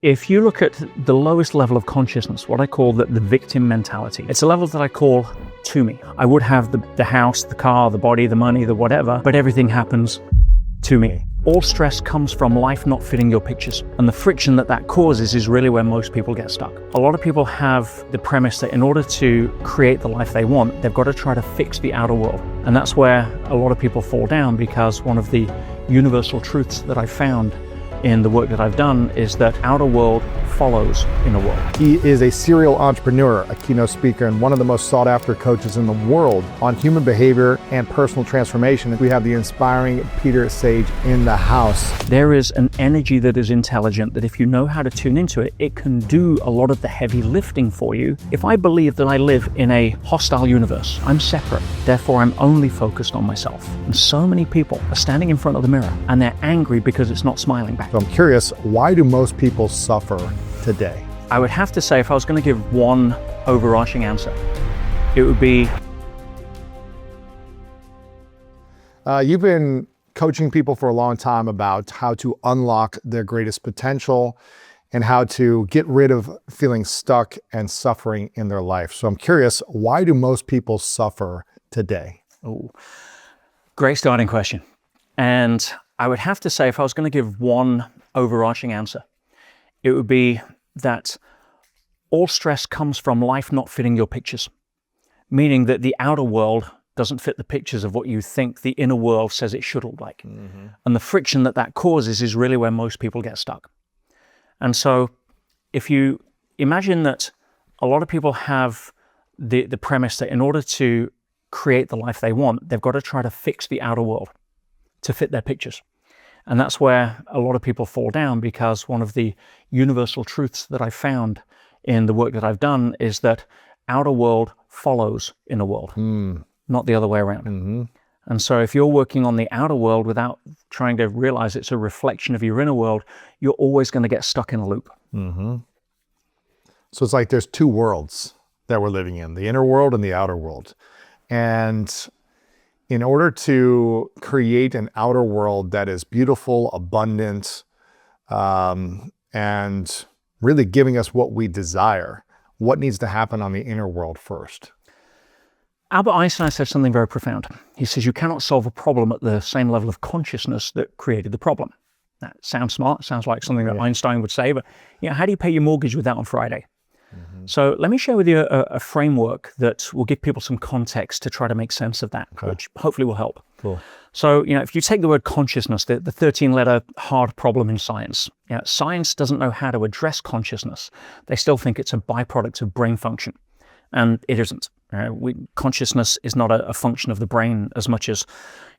If you look at the lowest level of consciousness, what I call the victim mentality, it's a level that I call to me. I would have the house, the car, the body, the money, the whatever, but everything happens to me. All stress comes from life not fitting your pictures. And the friction that causes is really where most people get stuck. A lot of people have the premise that in order to create the life they want, they've got to try to fix the outer world. And that's where a lot of people fall down, because one of the universal truths that I've found in the work that I've done is that outer world follows inner world. He is a serial entrepreneur, a keynote speaker, and one of the most sought after coaches in the world on human behavior and personal transformation. We have the inspiring Peter Sage in the house. There is an energy that is intelligent that if you know how to tune into it, it can do a lot of the heavy lifting for you. If I believe that I live in a hostile universe, I'm separate, therefore I'm only focused on myself. And so many people are standing in front of the mirror and they're angry because it's not smiling back. So I'm curious, why do most people suffer today? I would have to say, if I was going to give one overarching answer, it would be... You've been coaching people for a long time about how to unlock their greatest potential and how to get rid of feeling stuck and suffering in their life. So I'm curious, why do most people suffer today? Oh, great starting question. And I would have to say, if I was going to give one overarching answer, it would be that all stress comes from life not fitting your pictures, meaning that the outer world doesn't fit the pictures of what you think the inner world says it should look like. Mm-hmm. And the friction that causes is really where most people get stuck. And so if you imagine that a lot of people have the premise that in order to create the life they want, they've got to try to fix the outer world to fit their pictures. And that's where a lot of people fall down, because one of the universal truths that I've found in the work that I've done is that outer world follows inner world, not the other way around. Mm-hmm. And so if you're working on the outer world without trying to realize it's a reflection of your inner world, you're always going to get stuck in a loop. Mm-hmm. So it's like there's two worlds that we're living in, the inner world and the outer world. And in order to create an outer world that is beautiful, abundant, and really giving us what we desire, what needs to happen on the inner world first? Albert Einstein said something very profound. He says, you cannot solve a problem at the same level of consciousness that created the problem. That sounds smart, sounds like something that Einstein would say, but how do you pay your mortgage with that on Friday? Mm-hmm. So let me share with you a framework that will give people some context to try to make sense of that, which hopefully will help. Cool. So, if you take the word consciousness, the 13-letter hard problem in science, science doesn't know how to address consciousness. They still think it's a byproduct of brain function, and it isn't. Consciousness is not a function of the brain as much as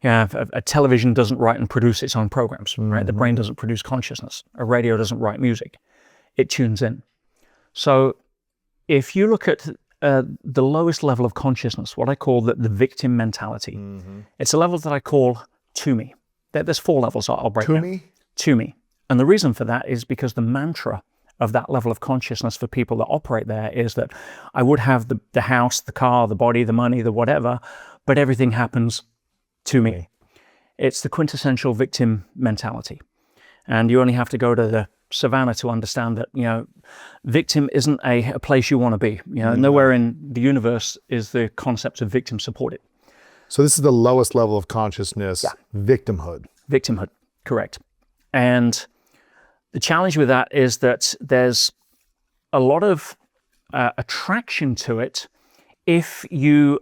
a television doesn't write and produce its own programs. Mm-hmm. Right? The brain doesn't produce consciousness. A radio doesn't write music. It tunes in. So if you look at the lowest level of consciousness, what I call the victim mentality, it's a level that I call to me. There's 4 levels I'll break down. To me? To me. And the reason for that is because the mantra of that level of consciousness for people that operate there is that I would have the house, the car, the body, the money, the whatever, but everything happens to me. It's the quintessential victim mentality. And you only have to go to the savannah to understand that, victim isn't a place you want to be. Nowhere in the universe is the concept of victim supported. So this is the lowest level of consciousness, victimhood. Victimhood, correct. And the challenge with that is that there's a lot of attraction to it if you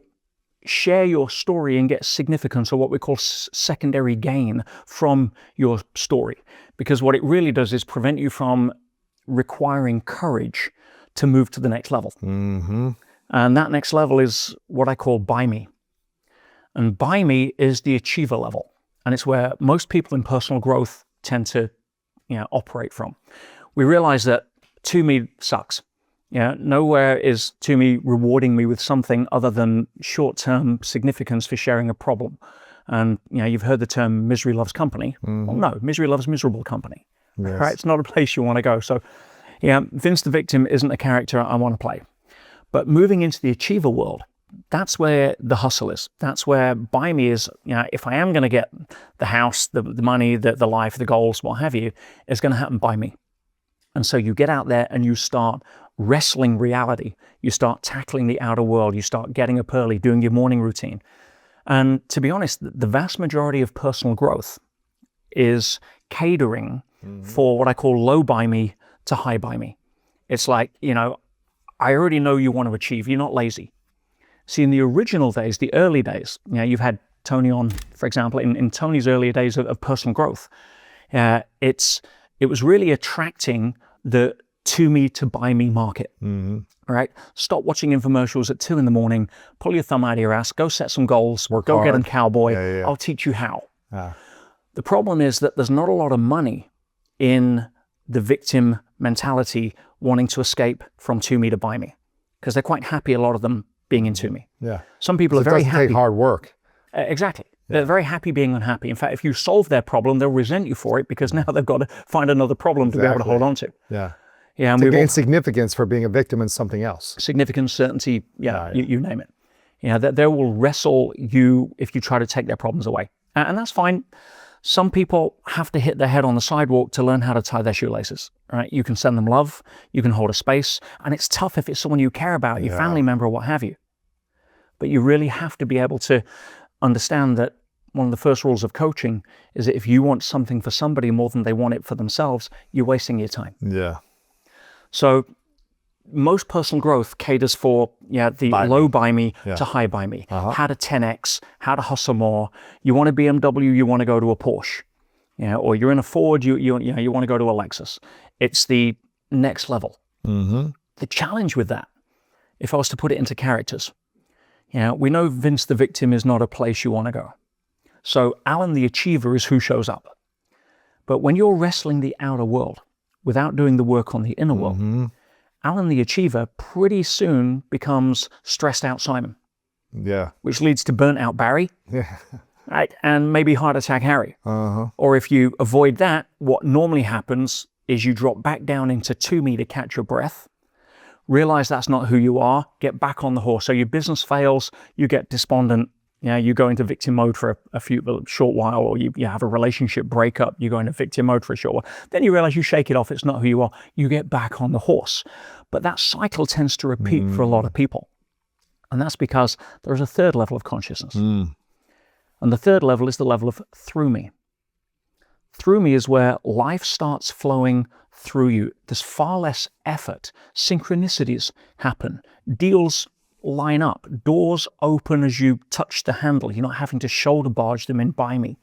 share your story and get significance, or what we call secondary gain from your story. Because what it really does is prevent you from requiring courage to move to the next level. Mm-hmm. And that next level is what I call by me. And by me is the achiever level. And it's where most people in personal growth tend to operate from. We realize that to me sucks. Nowhere is to me rewarding me with something other than short-term significance for sharing a problem. And you've heard the term misery loves company. Mm-hmm. Well, no, misery loves miserable company. Yes. Right? It's not a place you want to go. So Vince the victim isn't a character I want to play. But moving into the achiever world, that's where the hustle is. That's where by me is, if I am going to get the house, the money, the life, the goals, what have you, it's going to happen by me. And so you get out there and you start wrestling reality. You start tackling the outer world. You start getting up early, doing your morning routine. And to be honest, the vast majority of personal growth is catering for what I call low by me to high by me. It's like, I already know you want to achieve. You're not lazy. See, in the original days, the early days, you've had Tony on, for example, in Tony's earlier days of personal growth, it was really attracting the to me to buy me market. All right, stop watching infomercials at 2 a.m, pull your thumb out of your ass, go set some goals, go hard. get them, cowboy. Yeah. I'll teach you how. The problem is that there's not a lot of money in the victim mentality wanting to escape from to me to buy me, because they're quite happy, a lot of them, being into me. Yeah. Some people are very happy. It doesn't take hard work. Exactly. They're very happy being unhappy. In fact, if you solve their problem, they'll resent you for it, because now they've got to find another problem to be able to hold on to. Yeah. Yeah. And to gain significance for being a victim in something else. Significance, certainty, you name it. That they will wrestle you if you try to take their problems away. And that's fine. Some people have to hit their head on the sidewalk to learn how to tie their shoelaces. Right? You can send them love, you can hold a space, and it's tough if it's someone you care about, your family member or what have you. But you really have to be able to understand that one of the first rules of coaching is that if you want something for somebody more than they want it for themselves, you're wasting your time. Yeah. So most personal growth caters for low by me to high by me. How to 10x, how to hustle more. You want a BMW, you want to go to a Porsche, or you're in a Ford, you want to go to a Lexus. It's the next level. The challenge with that, if I was to put it into characters, we know Vince the victim is not a place you want to go. So Alan the achiever is who shows up. But when you're wrestling the outer world without doing the work on the inner world, Alan the achiever pretty soon becomes stressed out Simon. Yeah. Which leads to burnt out Barry. Yeah. Right? And maybe heart attack Harry. Or if you avoid that, what normally happens is you drop back down into to me to catch your breath, realize that's not who you are, get back on the horse. So your business fails, you get despondent, you go into victim mode for a short while, or you have a relationship breakup, you go into victim mode for a short while. Then you realize you shake it off, it's not who you are, you get back on the horse. But that cycle tends to repeat for a lot of people. And that's because there's a third level of consciousness. And the third level is the level of through me. Through me is where life starts flowing through you. There's far less effort. Synchronicities happen. Deals line up. Doors open as you touch the handle. You're not having to shoulder barge them in by me.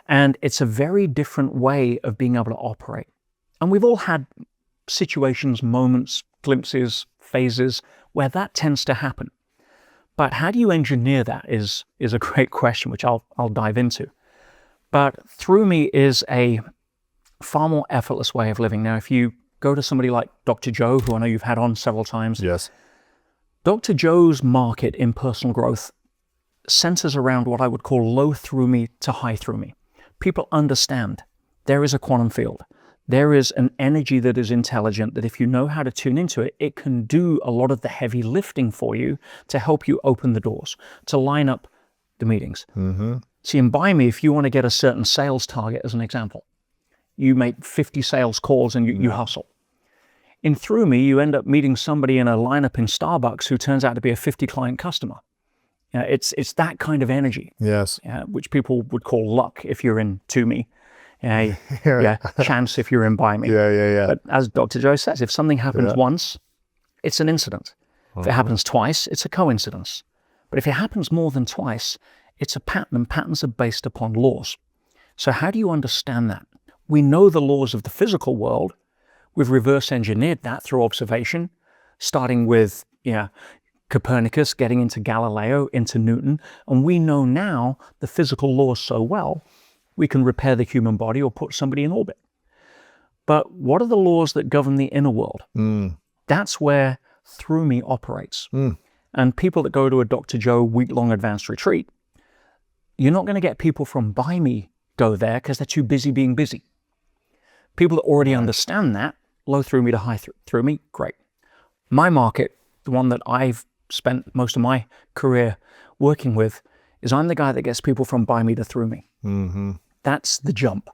And it's a very different way of being able to operate. And we've all had situations, moments, glimpses, phases where that tends to happen. But how do you engineer that is a great question, which I'll dive into. But through me is a far more effortless way of living. Now, if you go to somebody like Dr. Joe, who I know you've had on several times. Yes. Dr. Joe's market in personal growth centers around what I would call low through me to high through me. People understand there is a quantum field. There is an energy that is intelligent, that if you know how to tune into it, it can do a lot of the heavy lifting for you to help you open the doors, to line up the meetings. See, in Buy Me, if you want to get a certain sales target, as an example, you make 50 sales calls and you hustle. In Through Me, you end up meeting somebody in a lineup in Starbucks who turns out to be a 50 client customer. It's that kind of energy. Yes. Which people would call luck if you're in To Me. Chance if you're in Buy Me. But as Dr. Joe says, if something happens once, it's an incident. If it happens twice, it's a coincidence. But if it happens more than twice, it's a pattern, and patterns are based upon laws. So how do you understand that? We know the laws of the physical world. We've reverse engineered that through observation, starting with Copernicus, getting into Galileo, into Newton. And we know now the physical laws so well, we can repair the human body or put somebody in orbit. But what are the laws that govern the inner world? That's where Through Me operates. And people that go to a Dr. Joe week-long advanced retreat, you're not going to get people from Buy Me go there because they're too busy being busy. People that already understand that, low through me to high through me, great. My market, the one that I've spent most of my career working with, is I'm the guy that gets people from Buy Me to Through Me. That's the jump.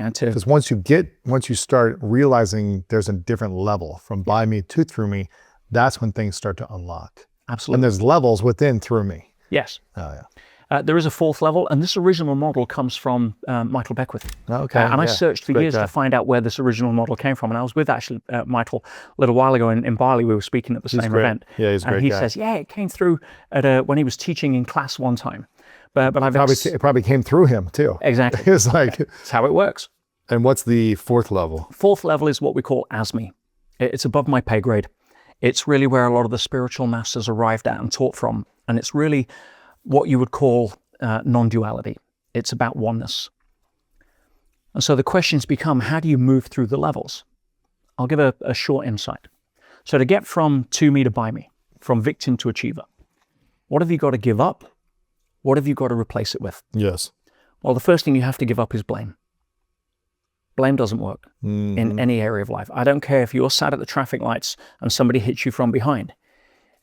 Because once you start realizing there's a different level from by me to through me, that's when things start to unlock. Absolutely. And there's levels within through me. Yes. Oh, yeah. There is a fourth level, and this original model comes from Michael Beckwith. Okay. And I searched for years to find out where this original model came from. And I was with actually Michael a little while ago in Bali. We were speaking at the same event. Yeah, he's a great And he guy. says, yeah, it came through at when he was teaching in class one time. But it probably came through him too. Exactly. It's like, that's how it works. And what's the fourth level? Fourth level is what we call ASME. It's above my pay grade. It's really where a lot of the spiritual masters arrived at and taught from. And it's really what you would call non-duality. It's about oneness. And so the questions become, how do you move through the levels? I'll give a short insight. So to get from to me to by me, from victim to achiever, what have you got to give up? What have you got to replace it with? Yes. Well, the first thing you have to give up is blame. Blame doesn't work in any area of life. I don't care if you're sat at the traffic lights and somebody hits you from behind.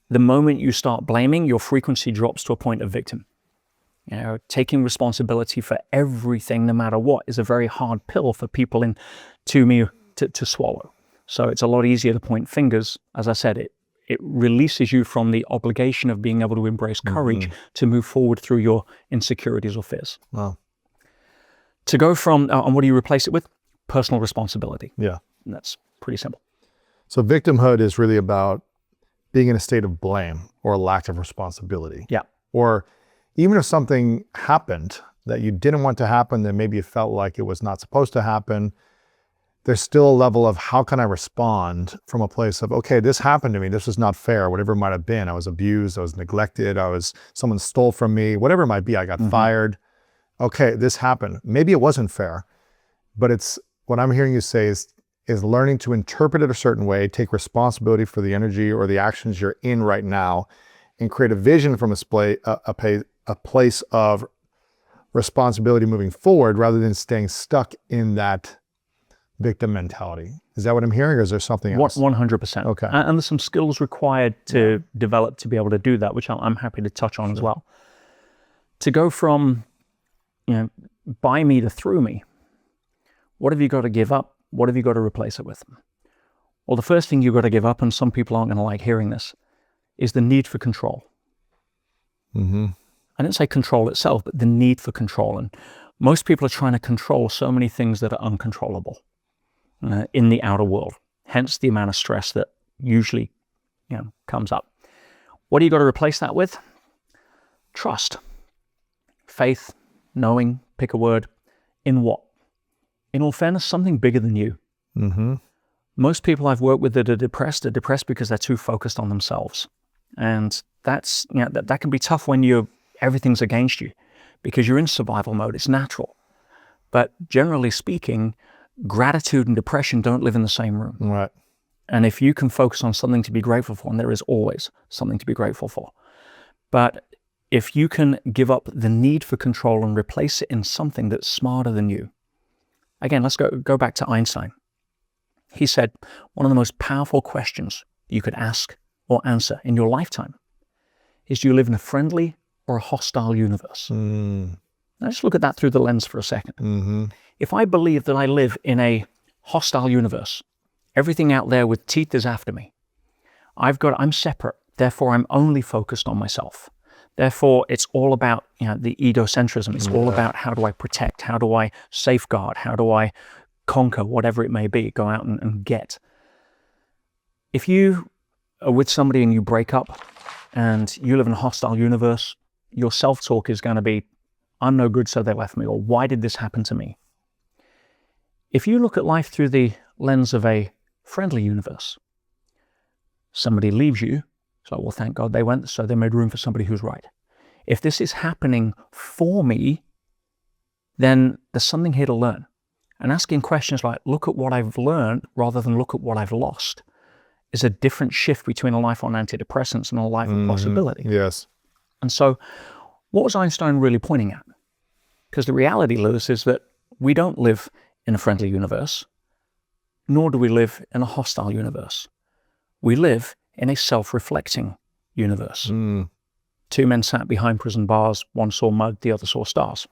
The moment you start blaming, your frequency drops to a point of victim. Taking responsibility for everything, no matter what, is a very hard pill for people in to me to swallow. So it's a lot easier to point fingers. As I said, it releases you from the obligation of being able to embrace courage to move forward through your insecurities or fears. Wow. To go from, and what do you replace it with? Personal responsibility. Yeah. And that's pretty simple. So victimhood is really about being in a state of blame or a lack of responsibility. Yeah. Or even if something happened that you didn't want to happen, that maybe you felt like it was not supposed to happen, there's still a level of how can I respond from a place of, okay, this happened to me. This was not fair, whatever it might have been. I was abused, I was neglected, someone stole from me, whatever it might be. I got fired. Okay, this happened. Maybe it wasn't fair, but it's what I'm hearing you say is learning to interpret it a certain way, take responsibility for the energy or the actions you're in right now, and create a vision from a place of responsibility moving forward rather than staying stuck in that victim mentality. Is that what I'm hearing, or is there something else? 100%. Okay. And there's some skills required to develop to be able to do that, which I'm happy to touch on as well. To go from, by me to through me, what have you got to give up? What have you got to replace it with? Well, the first thing you've got to give up, and some people aren't going to like hearing this, is the need for control. I didn't say control itself, but the need for control. And most people are trying to control so many things that are uncontrollable in the outer world. Hence the amount of stress that usually comes up. What do you got to replace that with? Trust. Faith, knowing, pick a word. In what? In all fairness, something bigger than you. Most people I've worked with that are depressed because they're too focused on themselves. And that's, that can be tough when everything's against you because you're in survival mode. It's natural. But generally speaking, gratitude and depression don't live in the same room. Right. And if you can focus on something to be grateful for, and there is always something to be grateful for, but if you can give up the need for control and replace it in something that's smarter than you. Again, let's go back to Einstein. He said, one of the most powerful questions you could ask or answer in your lifetime is, do you live in a friendly or a hostile universe? Now just look at that through the lens for a second. If I believe that I live in a hostile universe, everything out there with teeth is after me. I'm separate, therefore I'm only focused on myself. Therefore, it's all about the egocentrism. It's all about how do I protect, how do I safeguard, how do I conquer, whatever it may be, go out and get. If you are with somebody and you break up and you live in a hostile universe, your self-talk is going to be, I'm no good, so they left me, or why did this happen to me? If you look at life through the lens of a friendly universe, somebody leaves you, so, well, thank God they went, so they made room for somebody who's right. If this is happening for me, then there's something here to learn. And asking questions like, look at what I've learned rather than look at what I've lost, is a different shift between a life on antidepressants and a life of possibility. Yes. And so what was Einstein really pointing at? Because the reality, Lewis, is that we don't live in a friendly universe, nor do we live in a hostile universe. We live in a self-reflecting universe. Two men sat behind prison bars, one saw mud, the other saw stars.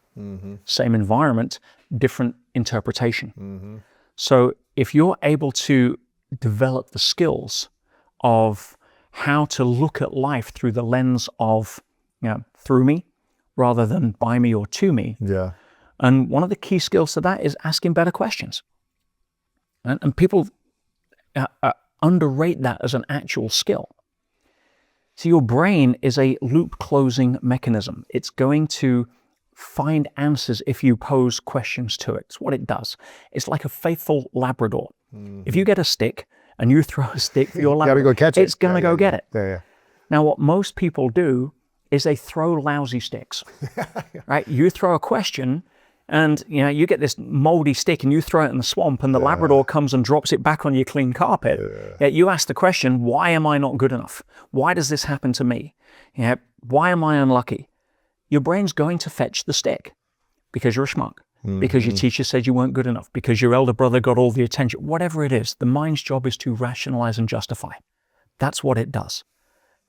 Same environment, different interpretation. So if you're able to develop the skills of how to look at life through the lens of, through me rather than by me or to me. Yeah. And one of the key skills to that is asking better questions. And people underrate that as an actual skill. So your brain is a loop closing mechanism. It's going to find answers if you pose questions to it. It's what it does. It's like a faithful Labrador. If you get a stick and you throw a stick for your Labrador, go catch it. it's going to go get it. Yeah. Now, what most people do is they throw lousy sticks, right? You throw a question and you get this moldy stick and you throw it in the swamp and the Labrador comes and drops it back on your clean carpet. Yet you ask the question, why am I not good enough? Why does this happen to me? Why am I unlucky? Your brain's going to fetch the stick because you're a schmuck, because your teacher said you weren't good enough, because your elder brother got all the attention, whatever it is. The mind's job is to rationalize and justify. That's what it does,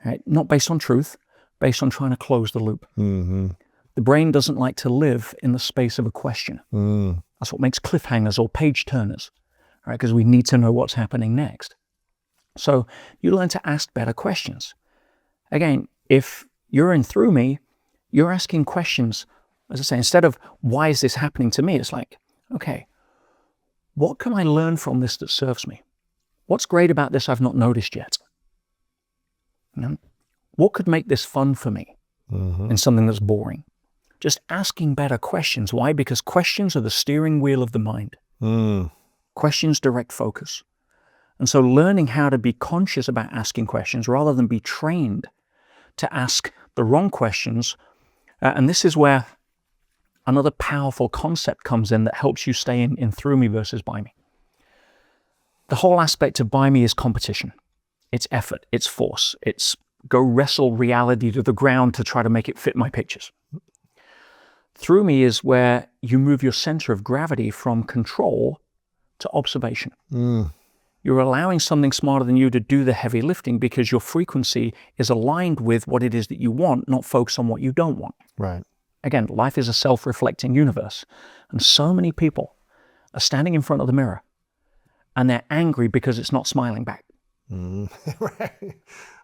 right? Not based on truth, based on trying to close the loop. The brain doesn't like to live in the space of a question. That's what makes cliffhangers or page turners, right? Because we need to know what's happening next. So you learn to ask better questions. Again, if you're in through me, you're asking questions, as I say, instead of why is this happening to me? It's like, okay, what can I learn from this that serves me? What's great about this I've not noticed yet? What could make this fun for me in something that's boring? Just asking better questions. Why? Because questions are the steering wheel of the mind. Questions direct focus. And so learning how to be conscious about asking questions rather than be trained to ask the wrong questions. And this is where another powerful concept comes in that helps you stay in through me versus by me. The whole aspect of by me is competition. It's effort. It's force. It's go wrestle reality to the ground to try to make it fit my pictures. Through me is where you move your center of gravity from control to observation. You're allowing something smarter than you to do the heavy lifting because your frequency is aligned with what it is that you want, not focus on what you don't want. Right. Again, life is a self-reflecting universe. And so many people are standing in front of the mirror and they're angry because it's not smiling back. Right.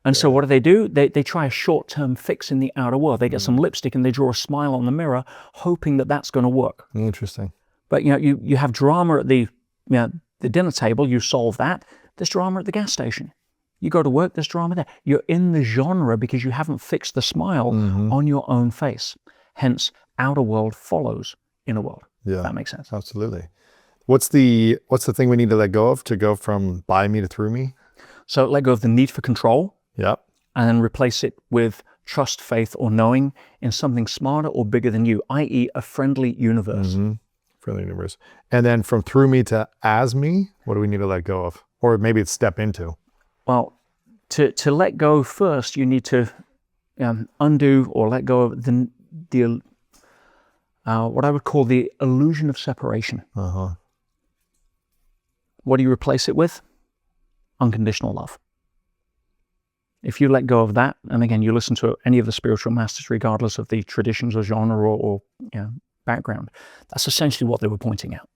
And so what do? They try a short-term fix in the outer world. They get some lipstick and they draw a smile on the mirror, hoping that that's going to work. Interesting. But you have drama at the dinner table, you solve that. There's drama at the gas station. You go to work, there's drama there. You're in the genre because you haven't fixed the smile on your own face. Hence, outer world follows inner world. Yeah, that makes sense. Absolutely. What's the thing we need to let go of to go from by me to through me? So let go of the need for control. Yep. And then replace it with trust, faith, or knowing in something smarter or bigger than you, i.e. a friendly universe. Friendly universe. And then from through me to as me, what do we need to let go of? Or maybe it's step into. Well, to let go first, you need to undo or let go of the what I would call the illusion of separation. What do you replace it with? Unconditional love. If you let go of that, and again, you listen to any of the spiritual masters, regardless of the traditions or genre or background, that's essentially what they were pointing out.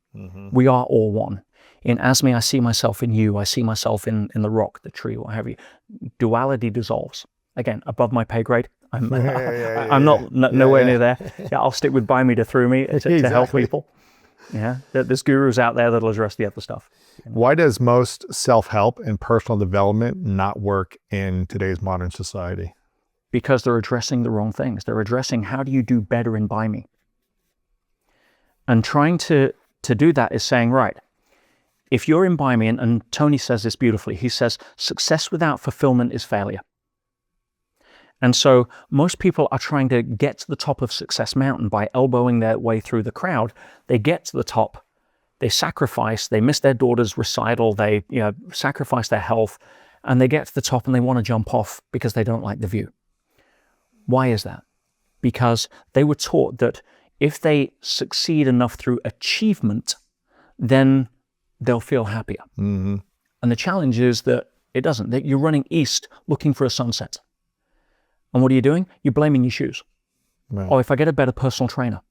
We are all one. In as me, I see myself in you. I see myself in the rock, the tree, what have you. Duality dissolves. Again, above my pay grade. I'm nowhere near there. I'll stick with by me to through me to help people. There's gurus out there that'll address the other stuff. Why does most self-help and personal development not work in today's modern society? Because they're addressing the wrong things. They're addressing how do you do better in by me. And trying to do that is saying, right, if you're in by me, and Tony says this beautifully, he says, success without fulfillment is failure. And so most people are trying to get to the top of Success Mountain by elbowing their way through the crowd. They get to the top, they sacrifice, they miss their daughter's recital, they sacrifice their health, and they get to the top and they want to jump off because they don't like the view. Why is that? Because they were taught that if they succeed enough through achievement, then they'll feel happier. And the challenge is that it doesn't. That you're running east looking for a sunset. And what are you doing? You're blaming your shoes. Right. Oh, if I get a better personal trainer,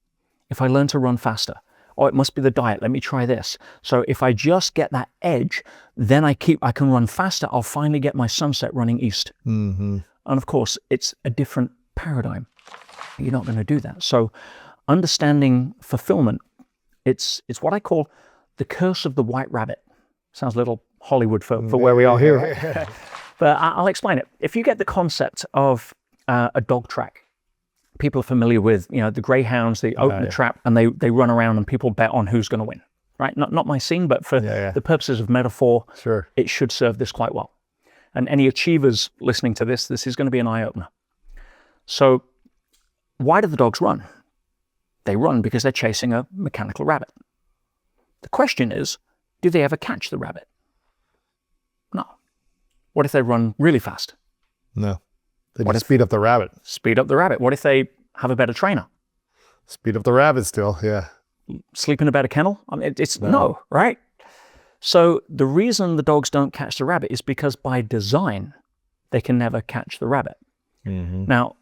if I learn to run faster, Oh, it must be the diet. Let me try this. So if I just get that edge, then I can run faster. I'll finally get my sunset running east. Mm-hmm. And of course, it's a different paradigm. You're not going to do that. So understanding fulfillment, it's what I call the curse of the white rabbit. Sounds a little Hollywood for where we are here. Right? But I'll explain it. If you get the concept of a dog track, people are familiar with, the greyhounds, they open the trap and they run around and people bet on who's going to win, right? Not my scene, but for the purposes of metaphor, sure, it should serve this quite well. And any achievers listening to this is going to be an eye-opener. So why do the dogs run? They run because they're chasing a mechanical rabbit. The question is, do they ever catch the rabbit? No. What if they run really fast? No. They just speed up the rabbit. Speed up the rabbit. What if they have a better trainer? Speed up the rabbit still, yeah. Sleep in a better kennel? I mean, it's no, right? So the reason the dogs don't catch the rabbit is because by design, they can never catch the rabbit. Mm-hmm. Now,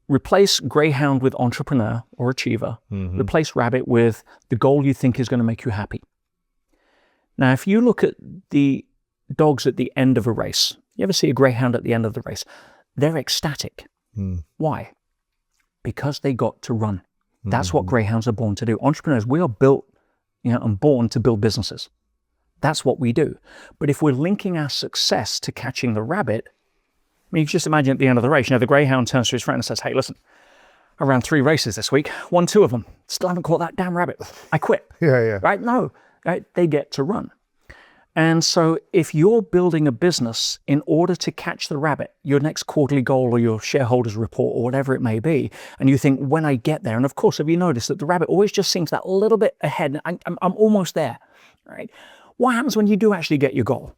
replace greyhound with entrepreneur or achiever. Mm-hmm. Replace rabbit with the goal you think is going to make you happy. Now, if you look at the dogs at the end of a race, you ever see a greyhound at the end of the race? They're ecstatic. Mm. Why? Because they got to run. That's what greyhounds are born to do. Entrepreneurs, we are built, and born to build businesses. That's what we do. But if we're linking our success to catching the rabbit, I mean, you can just imagine at the end of the race, the greyhound turns to his friend and says, hey, listen, I ran 3 races this week, won 2 of them, still haven't caught that damn rabbit. I quit. Yeah. Right? No, right? They get to run. And so if you're building a business in order to catch the rabbit, your next quarterly goal or your shareholders report or whatever it may be, and you think, when I get there, and of course, have you noticed that the rabbit always just seems that little bit ahead, I'm almost there, right? What happens when you do actually get your goal?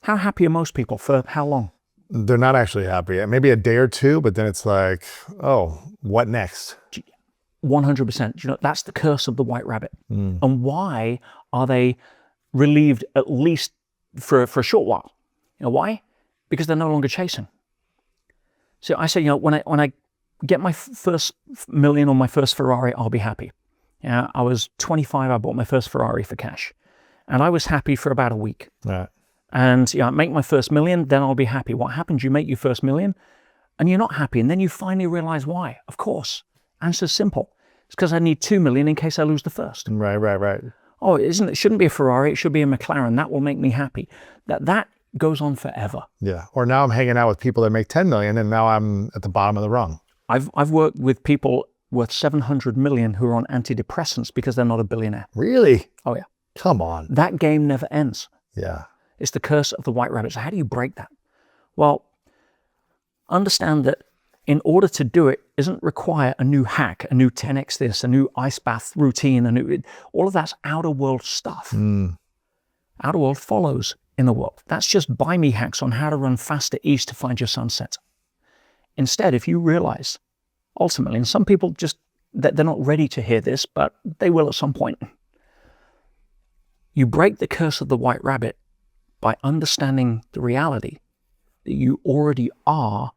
How happy are most people? For how long? They're not actually happy. Maybe a day or 2, but then it's like, oh, what next? 100%. That's the curse of the white rabbit. And why are they relieved at least for a short while? Why? Because they're no longer chasing. So I say, when I get my first million or my first Ferrari, I'll be happy. I was 25, I bought my first Ferrari for cash. And I was happy for about a week. Right. And make my first million, then I'll be happy. What happens? You make your first million and you're not happy. And then you finally realize why. Of course. Answer's simple. It's because I need 2 million in case I lose the first. Right. Oh, it shouldn't be a Ferrari. It should be a McLaren. That will make me happy. That goes on forever. Yeah. Or now I'm hanging out with people that make 10 million and now I'm at the bottom of the rung. I've worked with people worth 700 million who are on antidepressants because they're not a billionaire. Really? Oh, yeah. Come on. That game never ends. Yeah. It's the curse of the white rabbit. So how do you break that? Well, understand that in order to do it doesn't require a new hack, a new 10x this, a new ice bath routine, all of that's outer world stuff. Outer world follows inner world. That's just buy me hacks on how to run faster east to find your sunset. Instead, if you realize, ultimately, and some people they're not ready to hear this, but they will at some point. You break the curse of the white rabbit by understanding the reality that you already are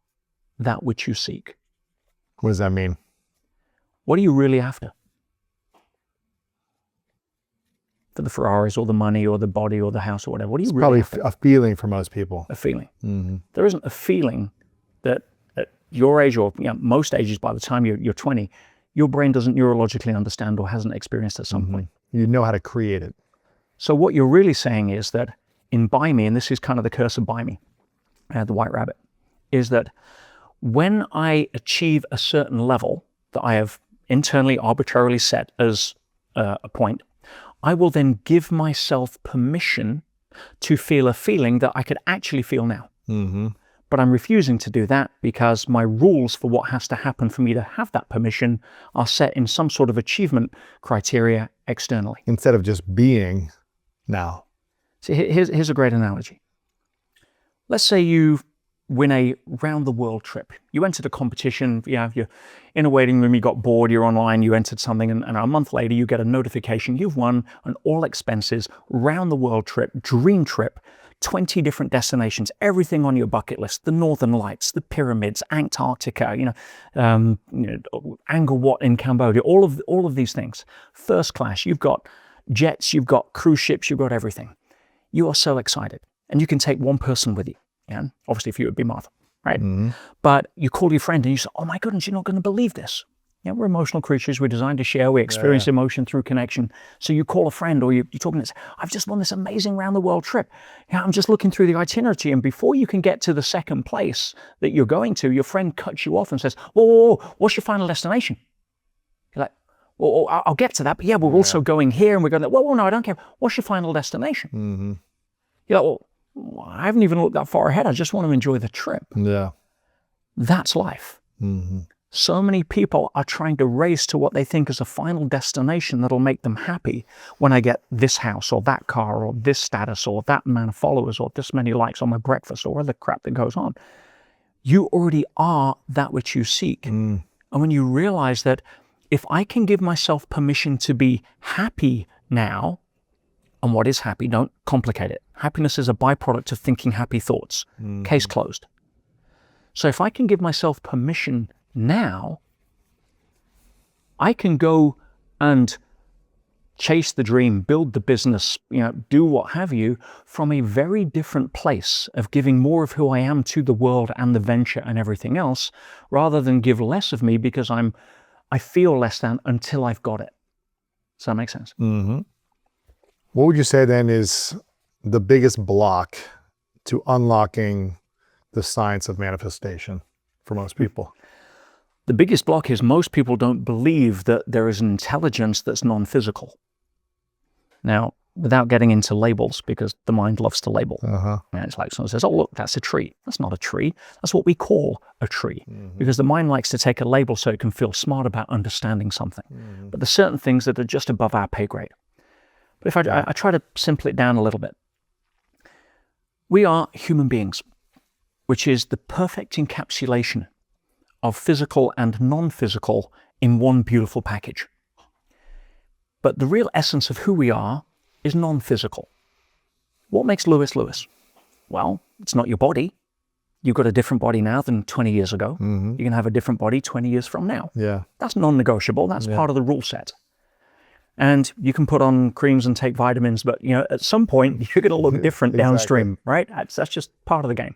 that which you seek. What does that mean? What are you really after? For the Ferraris or the money or the body or the house or whatever. What are you it's really probably a feeling for most people. A feeling. Mm-hmm. There isn't a feeling that at your age or most ages by the time you're 20, your brain doesn't neurologically understand or hasn't experienced at some point. You know how to create it. So what you're really saying is that in buy me, and this is kind of the curse of buy me, the white rabbit, is that when I achieve a certain level that I have internally arbitrarily set as a point, I will then give myself permission to feel a feeling that I could actually feel now. Mm-hmm. But I'm refusing to do that because my rules for what has to happen for me to have that permission are set in some sort of achievement criteria externally. Instead of just being now. See, here's a great analogy. Let's say you win a round-the-world trip. You entered a competition, you're in a waiting room, you got bored, you're online, you entered something, and a month later you get a notification, you've won an all-expenses, round-the-world trip, dream trip, 20 different destinations, everything on your bucket list, the Northern Lights, the pyramids, Antarctica, Angkor Wat in Cambodia, all of these things. First class, you've got jets, you've got cruise ships, you've got everything. You are so excited. And you can take one person with you. Yeah? Obviously, if you would be Martha, right? But you call your friend and you say, oh my goodness, you're not going to believe this. Yeah, we're emotional creatures. We're designed to share. We experience emotion through connection. So you call a friend or you're talking and say, I've just won this amazing round the world trip. Yeah, I'm just looking through the itinerary. And before you can get to the second place that you're going to, your friend cuts you off and says, whoa, what's your final destination? You're like, well, I'll get to that. But yeah, we're also going here and we're going there. Well, no, I don't care. What's your final destination? You're like, well, I haven't even looked that far ahead. I just want to enjoy the trip. Yeah. That's life. So many people are trying to race to what they think is a final destination that'll make them happy when I get this house or that car or this status or that amount of followers or this many likes on my breakfast or other crap that goes on. You already are that which you seek. And when you realize that if I can give myself permission to be happy now, and what is happy, don't complicate it. Happiness is a byproduct of thinking happy thoughts. Case closed. So if I can give myself permission now, I can go and chase the dream, build the business, do what have you, from a very different place of giving more of who I am to the world and the venture and everything else, rather than give less of me because I feel less than until I've got it. Does that make sense? What would you say then is the biggest block to unlocking the science of manifestation for most people? The biggest block is most people don't believe that there is an intelligence that's non-physical. Now, without getting into labels, because the mind loves to label. And it's like someone says, oh, look, that's a tree. That's not a tree. That's what we call a tree. Because the mind likes to take a label so it can feel smart about understanding something. But there's certain things that are just above our pay grade. But if I try to simple it down a little bit, we are human beings, which is the perfect encapsulation of physical and non-physical in one beautiful package. But the real essence of who we are is non-physical. What makes Lewis Lewis? Well, it's not your body. You've got a different body now than 20 years ago. You're going to have a different body 20 years from now. That's non-negotiable. That's part of the rule set. And you can put on creams and take vitamins, but at some point you're going to look different downstream, right? That's just part of the game.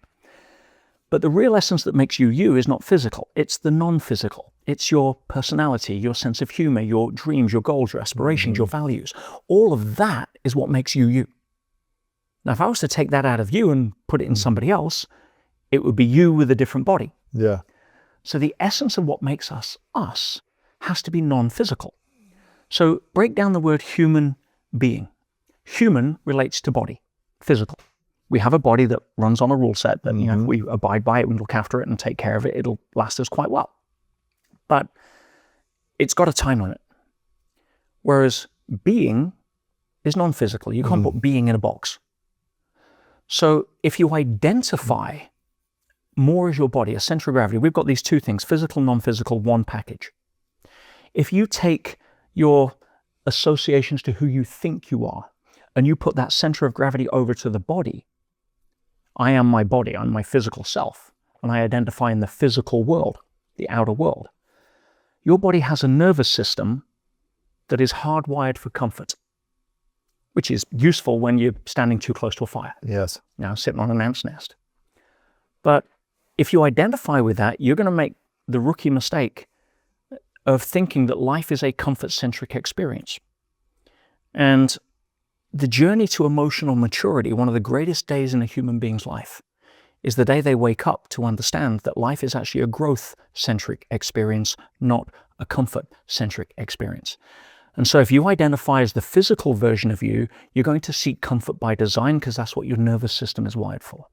But the real essence that makes you you is not physical. It's the non-physical. It's your personality, your sense of humor, your dreams, your goals, your aspirations, your values. All of that is what makes you you. Now, if I was to take that out of you and put it in somebody else, it would be you with a different body. So the essence of what makes us us has to be non-physical. So break down the word human being. Human relates to body, physical. We have a body that runs on a rule set that, if we abide by it, we look after it and take care of it, it'll last us quite well. But it's got a time limit. Whereas being is non-physical. You can't put being in a box. So if you identify more as your body, a center of gravity, we've got these two things, physical, non-physical, one package. If you take your associations to who you think you are, and you put that center of gravity over to the body, I am my body, I'm my physical self, and I identify in the physical world, the outer world. Your body has a nervous system that is hardwired for comfort, which is useful when you're standing too close to a fire. Sitting on an ant's nest. But if you identify with that, you're going to make the rookie mistake of thinking that life is a comfort-centric experience. And the journey to emotional maturity, one of the greatest days in a human being's life, is the day they wake up to understand that life is actually a growth-centric experience, not a comfort-centric experience. And so if you identify as the physical version of you, you're going to seek comfort by design because that's what your nervous system is wired for.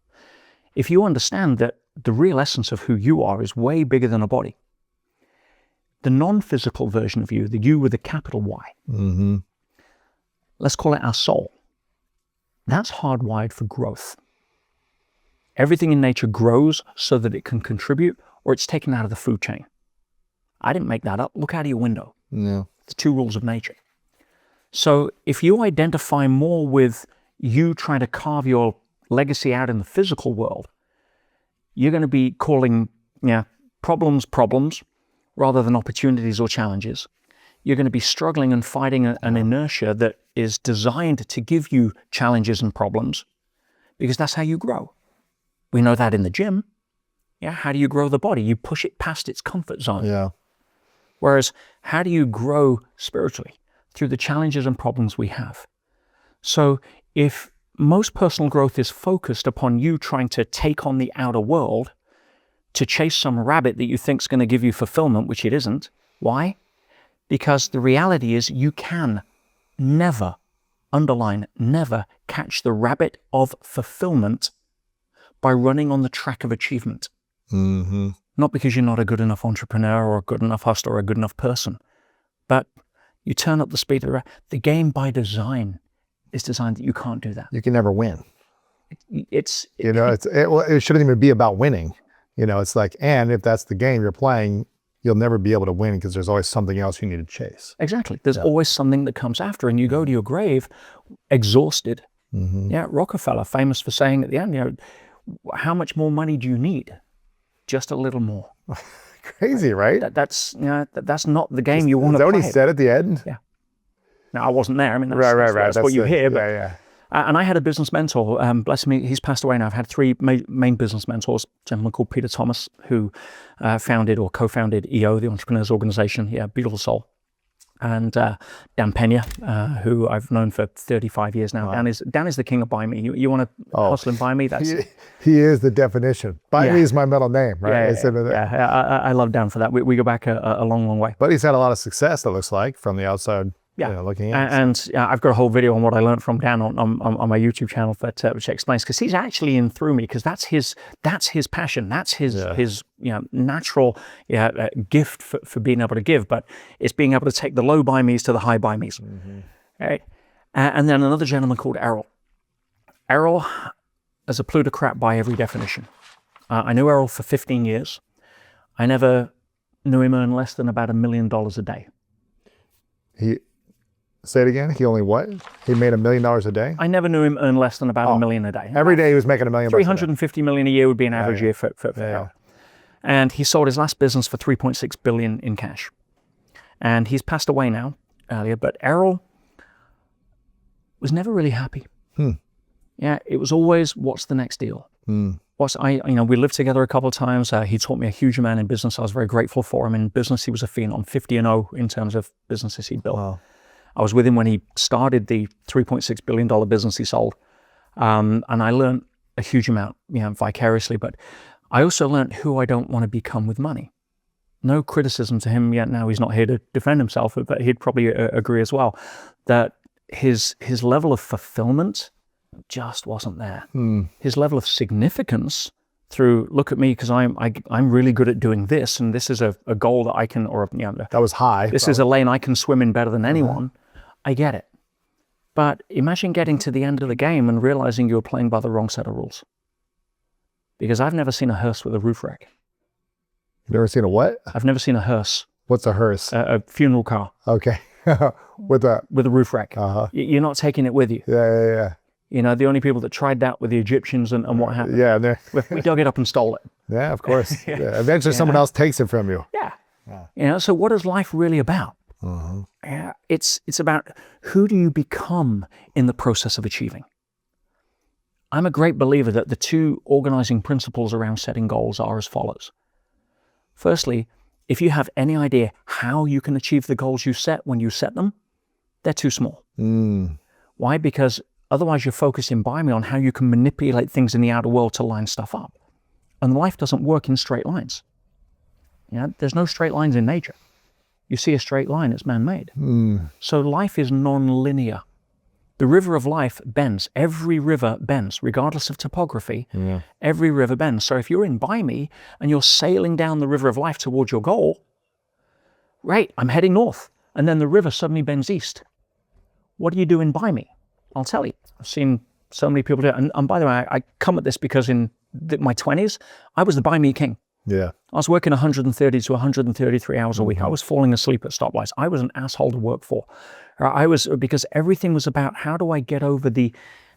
If you understand that the real essence of who you are is way bigger than a body, the non-physical version of you, the you with a capital Y, let's call it our soul. That's hardwired for growth. Everything in nature grows so that it can contribute, or it's taken out of the food chain. I didn't make that up. Look out of your window. The two rules of nature. So if you identify more with you trying to carve your legacy out in the physical world, you're going to be calling problems rather than opportunities or challenges. You're going to be struggling and fighting an inertia that is designed to give you challenges and problems, because that's how you grow. We know that in the gym. Yeah, how do you grow the body? You push it past its comfort zone. Yeah. Whereas, how do you grow spiritually? Through the challenges and problems we have. So if most personal growth is focused upon you trying to take on the outer world to chase some rabbit that you think is going to give you fulfillment, which it isn't. Why? Because the reality is you can never, underline, never catch the rabbit of fulfillment by running on the track of achievement. Mm-hmm. Not because you're not a good enough entrepreneur or a good enough hustler or a good enough person, but you turn up the speed of the game by design is designed that you can't do that. You can never win. It shouldn't even be about winning. It's like, and if that's the game you're playing, you'll never be able to win because there's always something else you need to chase. Exactly. There's always something that comes after, and you go to your grave exhausted. Mm-hmm. Yeah, Rockefeller, famous for saying at the end, how much more money do you need? Just a little more. Crazy, right? That's not the game you want to play. Is that what he said at the end? Yeah. Now, I wasn't there. I mean, right. That's what you hear. But, yeah. And I had a business mentor, bless him, he's passed away now. I've had three main business mentors, a gentleman called Peter Thomas, who founded or co-founded EO, the Entrepreneurs Organization, beautiful soul. And Dan Pena, who I've known for 35 years now. Wow. Dan is the king of buy me. You want to hustle and buy me? He is the definition. Buy me is my middle name, right? I love Dan for that. We go back a long, long way. But he's had a lot of success, it looks like, from the outside. Looking at. And I've got a whole video on what I learned from Dan on my YouTube channel which explains, because he's actually in through me, because that's his passion, that's his natural gift for being able to give, but it's being able to take the low buy me's to the high buy me's. Mm-hmm. Right? And then another gentleman called Errol. Errol is a plutocrat by every definition. I knew Errol for 15 years. I never knew him earn less than about $1 million a day. Say it again. He only what? He made $1 million a day? I never knew him earn less than about $1 million a day. Every day he was making $1 million. 350 million a year would be an average year for Errol. And he sold his last business for $3.6 billion in cash. And he's passed away now earlier, but Errol was never really happy. Yeah, it was always, what's the next deal? We lived together a couple of times. He taught me a huge amount in business. I was very grateful for him. In business, he was a phenom, 50-0 in terms of businesses he built. Wow. I was with him when he started the $3.6 billion business he sold. And I learned a huge amount, vicariously, but I also learned who I don't want to become with money. No criticism to him yet. Now he's not here to defend himself, but he'd probably agree as well that his level of fulfillment just wasn't there. His level of significance through, look at me, because I'm really good at doing this, and this is a goal that I can, that was high. This is a lane I can swim in better than anyone. I get it. But imagine getting to the end of the game and realizing you were playing by the wrong set of rules. Because I've never seen a hearse with a roof rack. You've never seen a what? I've never seen a hearse. What's a hearse? A funeral car. Okay. With a roof rack. You're not taking it with you. Yeah. The only people that tried that were the Egyptians and what happened. Yeah. We dug it up and stole it. Yeah, of course. Eventually someone else takes it from you. Yeah. So what is life really about? It's about, who do you become in the process of achieving? I'm a great believer that the two organizing principles around setting goals are as follows. Firstly, if you have any idea how you can achieve the goals you set when you set them, they're too small. Why? Because otherwise you're focusing by me on how you can manipulate things in the outer world to line stuff up. And life doesn't work in straight lines. There's no straight lines in nature. You see a straight line, it's man-made. So life is non-linear. The river of life bends. Every river bends, regardless of topography. Every river bends. So if you're in by me and you're sailing down the river of life towards your goal, right, I'm heading north. And then the river suddenly bends east. What do you do in by me? I'll tell you. I've seen so many people do it. And by the way, I come at this because in my 20s, I was the buy me king. Yeah. I was working 130 to 133 hours a week. I was falling asleep at stoplights. I was an asshole to work for. Because everything was about, how do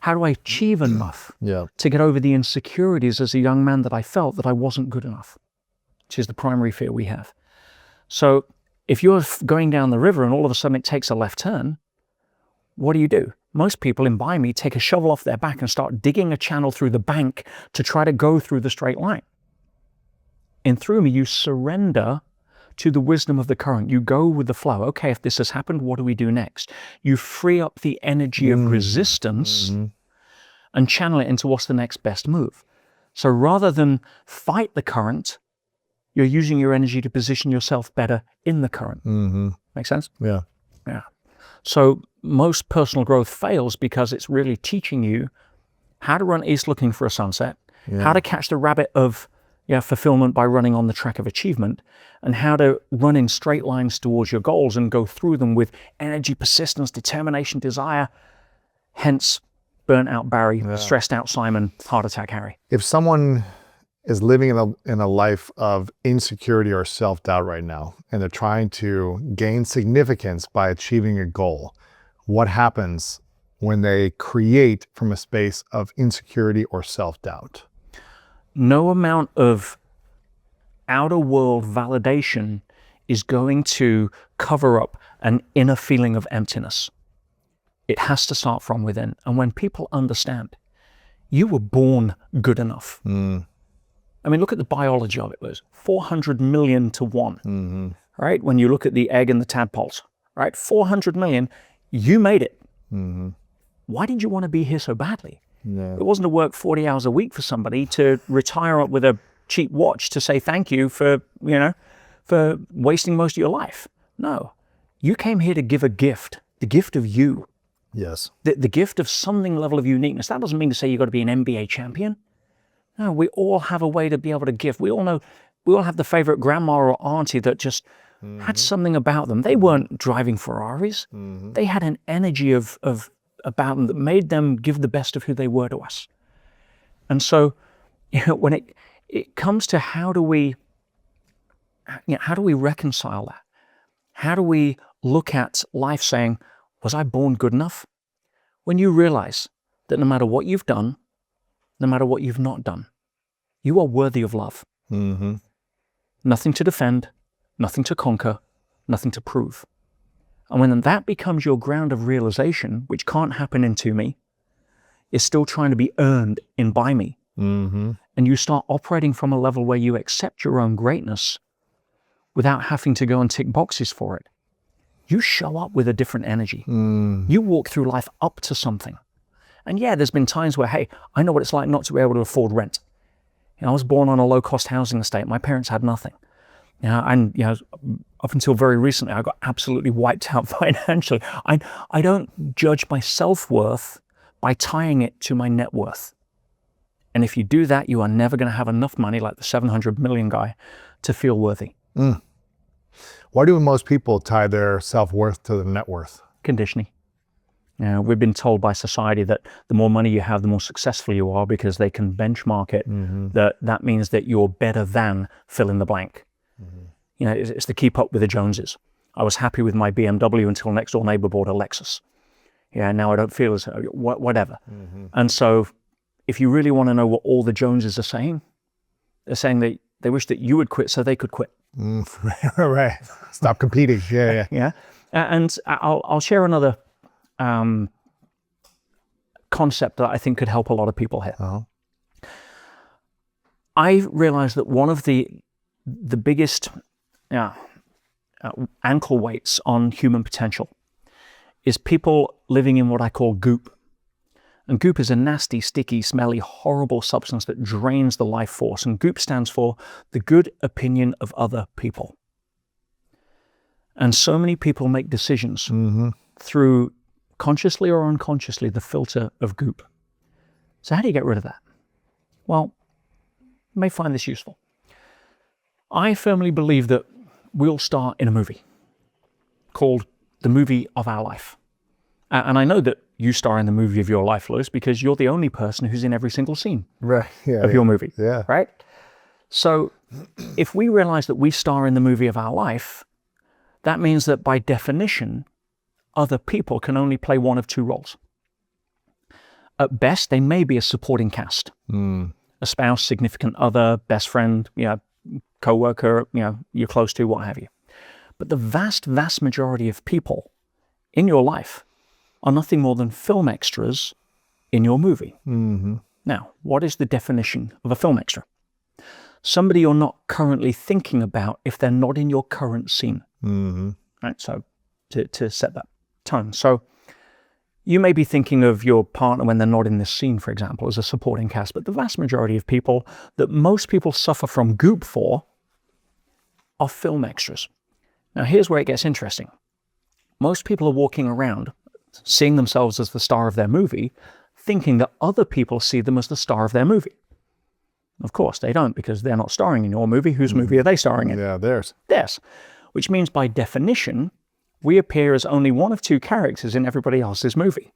How do I achieve enough to get over the insecurities as a young man that I felt that I wasn't good enough, which is the primary fear we have. So if you're going down the river and all of a sudden it takes a left turn, what do? Most people in by me take a shovel off their back and start digging a channel through the bank to try to go through the straight line. In Through Me, you surrender to the wisdom of the current. You go with the flow. Okay, if this has happened, what do we do next? You free up the energy of resistance and channel it into what's the next best move. So rather than fight the current, you're using your energy to position yourself better in the current. Make sense? Yeah. Yeah. So most personal growth fails because it's really teaching you how to run east looking for a sunset, how to catch the rabbit of fulfillment by running on the track of achievement, and how to run in straight lines towards your goals and go through them with energy, persistence, determination, desire. Hence, burnt out Barry, stressed out Simon, heart attack Harry. If someone is living in a life of insecurity or self-doubt right now, and they're trying to gain significance by achieving a goal, what happens when they create from a space of insecurity or self-doubt? No amount of outer world validation is going to cover up an inner feeling of emptiness. It has to start from within. And when people understand, you were born good enough. I mean, look at the biology of it. It was 400 million to 1, right? When you look at the egg and the tadpoles, right? 400 million, you made it. Why did you want to be here so badly? It wasn't to work 40 hours a week for somebody to retire with a cheap watch to say thank you for, for wasting most of your life. No, you came here to give a gift, the gift of you. Yes. The gift of something level of uniqueness. That doesn't mean to say you've got to be an NBA champion. No, we all have a way to be able to give. We all know, we all have the favorite grandma or auntie that just had something about them. They weren't driving Ferraris. They had an energy of about them that made them give the best of who they were to us. And so, when it comes to how do we reconcile that? How do we look at life saying, was I born good enough? When you realize that no matter what you've done, no matter what you've not done, you are worthy of love. Nothing to defend, nothing to conquer, nothing to prove. And when that becomes your ground of realization, which can't happen in To Me, is still trying to be earned in By Me, and you start operating from a level where you accept your own greatness without having to go and tick boxes for it, you show up with a different energy. You walk through life up to something. And yeah, there's been times where, hey, I know what it's like not to be able to afford rent. I was born on a low-cost housing estate. My parents had nothing. And up until very recently, I got absolutely wiped out financially. I don't judge my self-worth by tying it to my net worth. And if you do that, you are never going to have enough money, like the 700 million guy, to feel worthy. Why do most people tie their self-worth to their net worth? Conditioning. We've been told by society that the more money you have, the more successful you are, because they can benchmark it. That means that you're better than fill in the blank. It's to keep up with the Joneses. I was happy with my BMW until next door neighbor bought a Lexus. Now I don't feel as whatever. And so if you really want to know what all the Joneses are saying, they're saying that they wish that you would quit so they could quit. Right. Stop competing. Yeah. And I'll share another concept that I think could help a lot of people here. I realized that one of the biggest ankle weights on human potential is people living in what I call goop. And goop is a nasty, sticky, smelly, horrible substance that drains the life force. And goop stands for the good opinion of other people. And so many people make decisions through, consciously or unconsciously, the filter of goop. So how do you get rid of that? Well, you may find this useful. I firmly believe that we'll star in a movie called The Movie of Our Life. And I know that you star in the movie of your life, Lewis, because you're the only person who's in every single scene of your movie, right? So if we realize that we star in the movie of our life, that means that by definition, other people can only play one of two roles. At best, they may be a supporting cast. A spouse, significant other, best friend, co-worker, you're close to, what have you. But the vast, vast majority of people in your life are nothing more than film extras in your movie. Now, what is the definition of a film extra? Somebody you're not currently thinking about if they're not in your current scene. Right, so to set that tone. So you may be thinking of your partner when they're not in this scene, for example, as a supporting cast, but the vast majority of people that most people suffer from goop for are film extras. Now, here's where it gets interesting. Most people are walking around seeing themselves as the star of their movie, thinking that other people see them as the star of their movie. Of course, they don't, because they're not starring in your movie. Whose movie are they starring in? Yeah, theirs. Theirs. Which means, by definition, we appear as only one of two characters in everybody else's movie.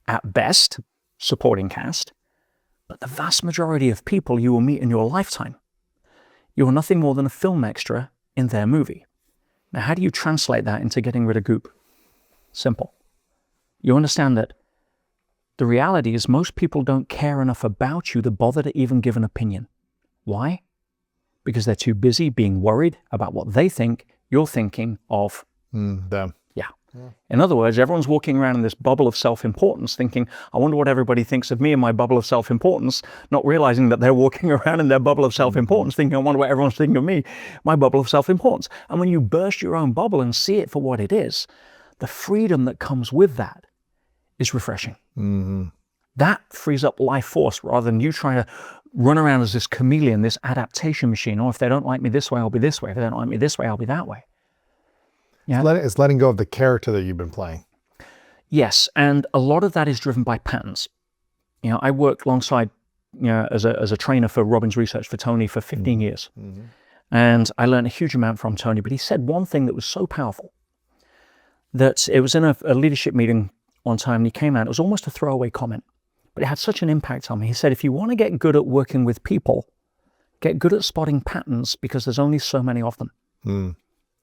At best, supporting cast, but the vast majority of people you will meet in your lifetime, you are nothing more than a film extra in their movie. Now, how do you translate that into getting rid of goop? Simple. You understand that the reality is most people don't care enough about you to bother to even give an opinion. Why? Because they're too busy being worried about what they think you're thinking of them. Yeah. In other words, everyone's walking around in this bubble of self-importance thinking, I wonder what everybody thinks of me in my bubble of self-importance, not realizing that they're walking around in their bubble of self-importance thinking, I wonder what everyone's thinking of me, my bubble of self-importance. And when you burst your own bubble and see it for what it is, the freedom that comes with that is refreshing. That frees up life force rather than you trying to run around as this chameleon, this adaptation machine. Oh, if they don't like me this way, I'll be this way. If they don't like me this way, I'll be that way. Yeah. It's letting go of the character that you've been playing. Yes, and a lot of that is driven by patterns. I worked alongside, as a trainer for Robbins Research for Tony for 15 years. And I learned a huge amount from Tony, but he said one thing that was so powerful that it was in a leadership meeting one time, and he came out, it was almost a throwaway comment, but it had such an impact on me. He said, if you want to get good at working with people, get good at spotting patterns because there's only so many of them. And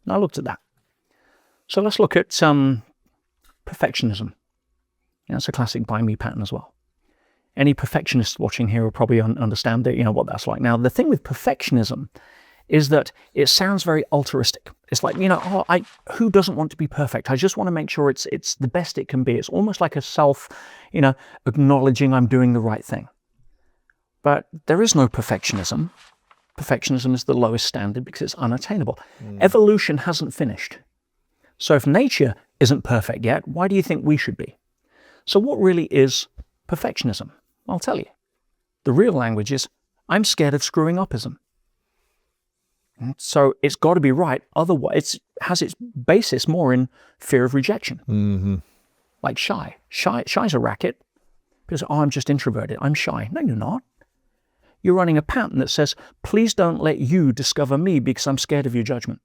I looked at that. So let's look at perfectionism. That's a classic buy me pattern as well. Any perfectionists watching here will probably understand that, what that's like. Now, the thing with perfectionism is that it sounds very altruistic. It's like, who doesn't want to be perfect? I just want to make sure it's the best it can be. It's almost like a self, acknowledging I'm doing the right thing. But there is no perfectionism. Perfectionism is the lowest standard because it's unattainable. Evolution hasn't finished. So if nature isn't perfect yet, why do you think we should be? So what really is perfectionism? I'll tell you. The real language is, I'm scared of screwing up-ism. So it's got to be right. Otherwise, it has its basis more in fear of rejection. Like shy. Shy's a racket because, I'm just introverted. I'm shy. No, you're not. You're running a pattern that says, please don't let you discover me because I'm scared of your judgment.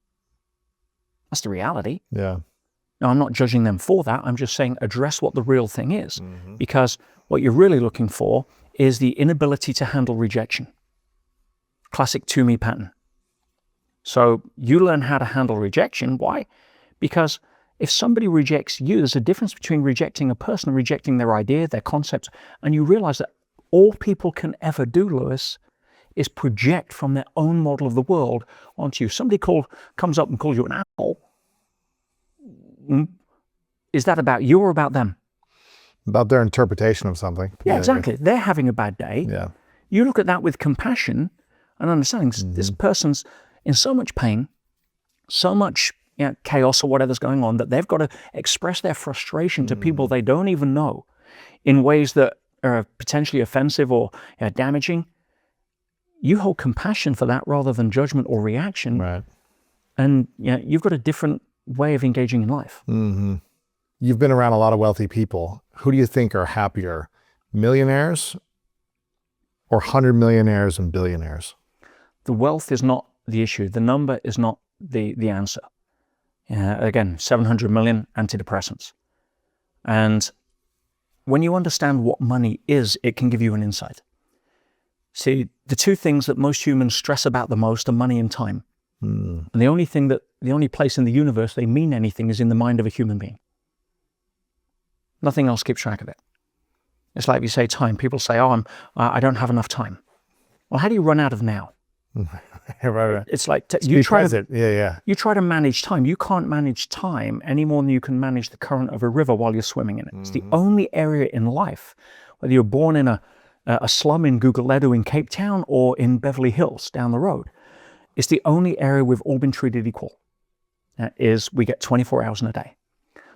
That's the reality. Yeah. Now, I'm not judging them for that. I'm just saying address what the real thing is. Because what you're really looking for is the inability to handle rejection. Classic to me pattern. So you learn how to handle rejection. Why? Because if somebody rejects you, there's a difference between rejecting a person and rejecting their idea, their concept. And you realize that all people can ever do, Lewis, is project from their own model of the world onto you. Somebody comes up and calls you an asshole. Is that about you or about them? About their interpretation of something. Yeah, exactly. They're having a bad day. Yeah. You look at that with compassion and understanding this person's in so much pain, so much chaos or whatever's going on, that they've got to express their frustration to people they don't even know in ways that are potentially offensive or damaging. You hold compassion for that rather than judgment or reaction. Right. And you've got a different way of engaging in life. You've been around a lot of wealthy people. Who do you think are happier, millionaires or 100 millionaires and billionaires? The wealth is not the issue. The number is not the answer. Again, 700 million antidepressants. And when you understand what money is, it can give you an insight. See, the two things that most humans stress about the most are money and time. And the only place in the universe they mean anything is in the mind of a human being. Nothing else keeps track of it. It's like you say time. People say, oh, I don't have enough time. Well, how do you run out of now? Right. It's like You try you try to manage time. You can't manage time any more than you can manage the current of a river while you're swimming in it. It's the only area in life, whether you're born in a slum in Guguletu in Cape Town or in Beverly Hills down the road, it's the only area we've all been treated equal. Is we get 24 hours in a day.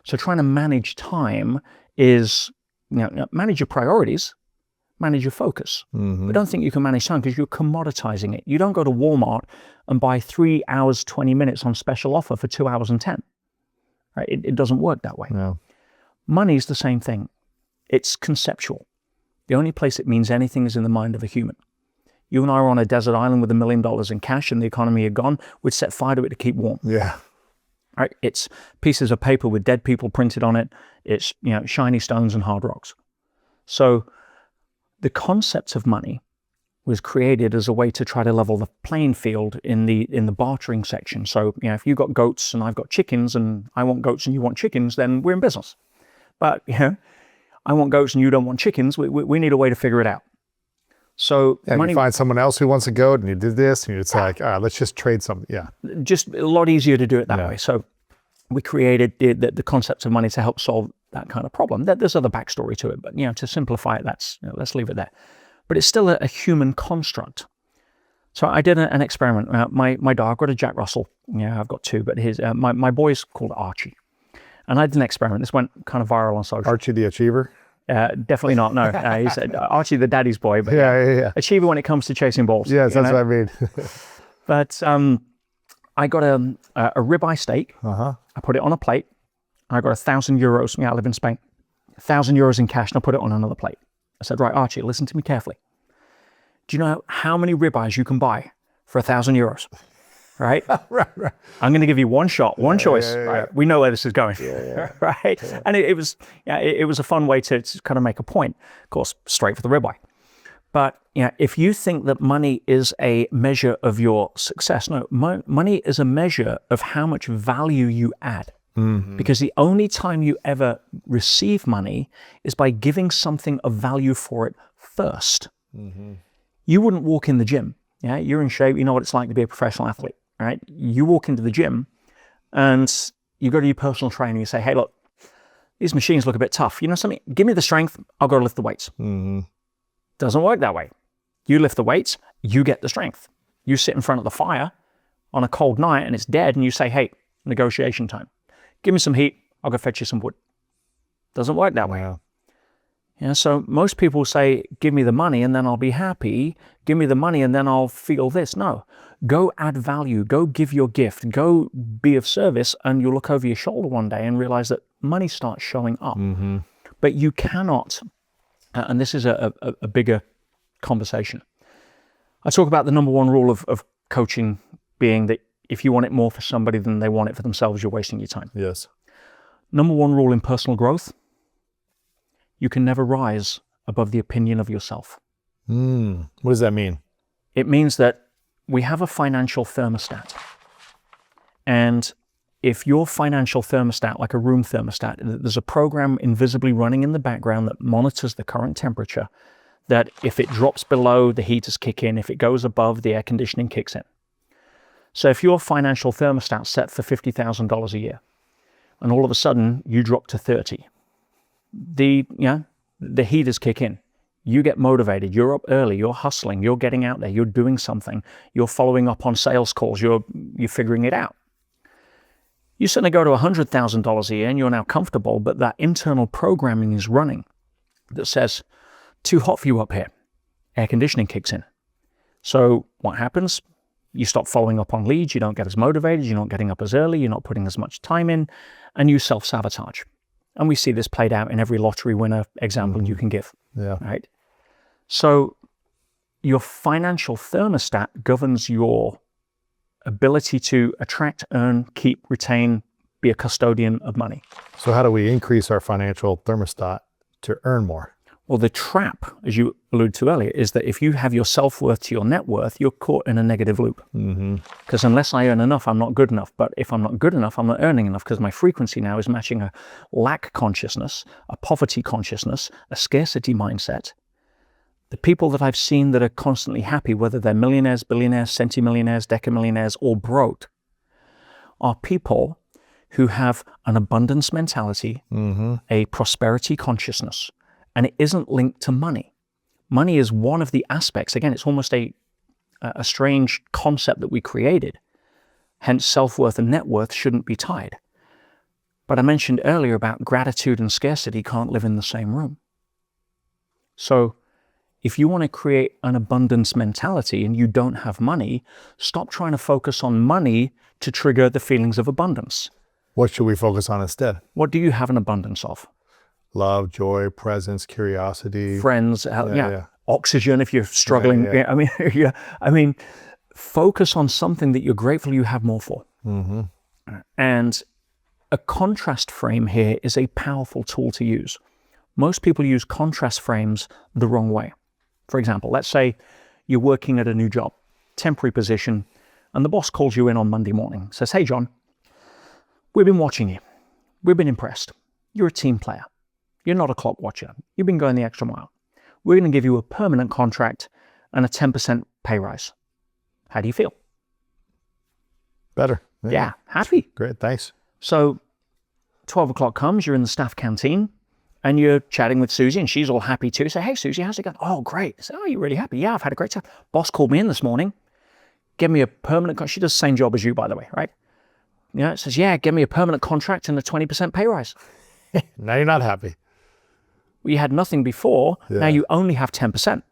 So trying to manage time is, manage your priorities, manage your focus. But don't think you can manage time because you're commoditizing it. You don't go to Walmart and buy 3 hours, 20 minutes on special offer for 2 hours and 10. Right? It doesn't work that way. No. Money's the same thing. It's conceptual. The only place it means anything is in the mind of a human. You and I were on a desert island with $1 million in cash and the economy had gone, we'd set fire to it to keep warm. Yeah. Right? It's pieces of paper with dead people printed on it. It's shiny stones and hard rocks. So the concept of money was created as a way to try to level the playing field in the bartering section. So if you've got goats and I've got chickens and I want goats and you want chickens, then we're in business. But I want goats and you don't want chickens. We need a way to figure it out. So money, you find someone else who wants a goat and you did this and it's like, all right, let's just trade something. Yeah. Just a lot easier to do it that way. So we created the concept of money to help solve that kind of problem. There's other backstory to it, but to simplify it, let's leave it there. But it's still a human construct. So I did an experiment. My dog, got a Jack Russell. I've got two, but my boy's called Archie. And I did an experiment. This went kind of viral on social. Archie the Achiever? Definitely not, no. He's Archie the daddy's boy, but achiever when it comes to chasing balls. Yes, that's what I mean. But I got a ribeye steak. I put it on a plate. I got €1,000. I live in Spain. €1,000 in cash, and I put it on another plate. I said, right, Archie, listen to me carefully. Do you know how many ribeyes you can buy for €1,000? Right? Right. I'm going to give you one shot, one choice. Right? We know where this is going. Right? Yeah. And it was a fun way to kind of make a point. Of course, straight for the ribeye. But if you think that money is a measure of your success, no, money is a measure of how much value you add. Because the only time you ever receive money is by giving something of value for it first. You wouldn't walk in the gym. You're in shape. You know what it's like to be a professional athlete. Right? You walk into the gym and you go to your personal trainer and you say, hey, look, these machines look a bit tough. You know something? Give me the strength. I'll go lift the weights. Doesn't work that way. You lift the weights, you get the strength. You sit in front of the fire on a cold night and it's dead and you say, hey, negotiation time. Give me some heat. I'll go fetch you some wood. Doesn't work that way. So most people say, give me the money and then I'll be happy. Give me the money and then I'll feel this. No, go add value. Go give your gift. Go be of service and you'll look over your shoulder one day and realize that money starts showing up. But you cannot, and this is a bigger conversation. I talk about the number one rule of coaching being that if you want it more for somebody than they want it for themselves, you're wasting your time. Yes. Number one rule in personal growth, you can never rise above the opinion of yourself. What does that mean? It means that we have a financial thermostat. And if your financial thermostat, like a room thermostat, there's a program invisibly running in the background that monitors the current temperature, that if it drops below, the heaters kick in. If it goes above, the air conditioning kicks in. So if your financial thermostat's set for $50,000 a year, and all of a sudden you drop to 30, the heaters kick in. You get motivated. You're up early. You're hustling. You're getting out there. You're doing something. You're following up on sales calls. You're figuring it out. You suddenly go to $100,000 a year and you're now comfortable, but that internal programming is running that says, too hot for you up here. Air conditioning kicks in. So what happens? You stop following up on leads. You don't get as motivated. You're not getting up as early. You're not putting as much time in, and you self-sabotage. And we see this played out in every lottery winner example you can give. Right? So your financial thermostat governs your ability to attract, earn, keep, retain, be a custodian of money. So how do we increase our financial thermostat to earn more? Well, the trap, as you alluded to earlier, is that if you have your self-worth to your net worth, you're caught in a negative loop. Because unless I earn enough, I'm not good enough. But if I'm not good enough, I'm not earning enough, because my frequency now is matching a lack consciousness, a poverty consciousness, a scarcity mindset. The people that I've seen that are constantly happy, whether they're millionaires, billionaires, centimillionaires, decamillionaires, or broke, are people who have an abundance mentality, a prosperity consciousness, and it isn't linked to money. Money is one of the aspects. Again, it's almost a strange concept that we created. Hence, self-worth and net worth shouldn't be tied. But I mentioned earlier about gratitude and scarcity can't live in the same room. So if you want to create an abundance mentality and you don't have money, stop trying to focus on money to trigger the feelings of abundance. What should we focus on instead? What do you have an abundance of? Love, joy, presence, curiosity. Friends, oxygen if you're struggling. I mean, focus on something that you're grateful you have more for. And a contrast frame here is a powerful tool to use. Most people use contrast frames the wrong way. For example, let's say you're working at a new job, temporary position, and the boss calls you in on Monday morning, says, "Hey, John, we've been watching you. We've been impressed. You're a team player. You're not a clock watcher. You've been going the extra mile. We're going to give you a permanent contract and a 10% pay rise." How do you feel? Better. Yeah, happy. Great, thanks. So 12 o'clock comes, you're in the staff canteen, and you're chatting with Susie, and she's all happy too. Say, "Hey, Susie, how's it going?" "Oh, great." Say, "Oh, you're really happy?" "Yeah, I've had a great time. Boss called me in this morning. Give me a permanent contract." She does the same job as you, by the way, right? It says, "Yeah, give me a permanent contract and a 20% pay rise." Now you're not happy. Well, you had nothing before. Now you only have 10%.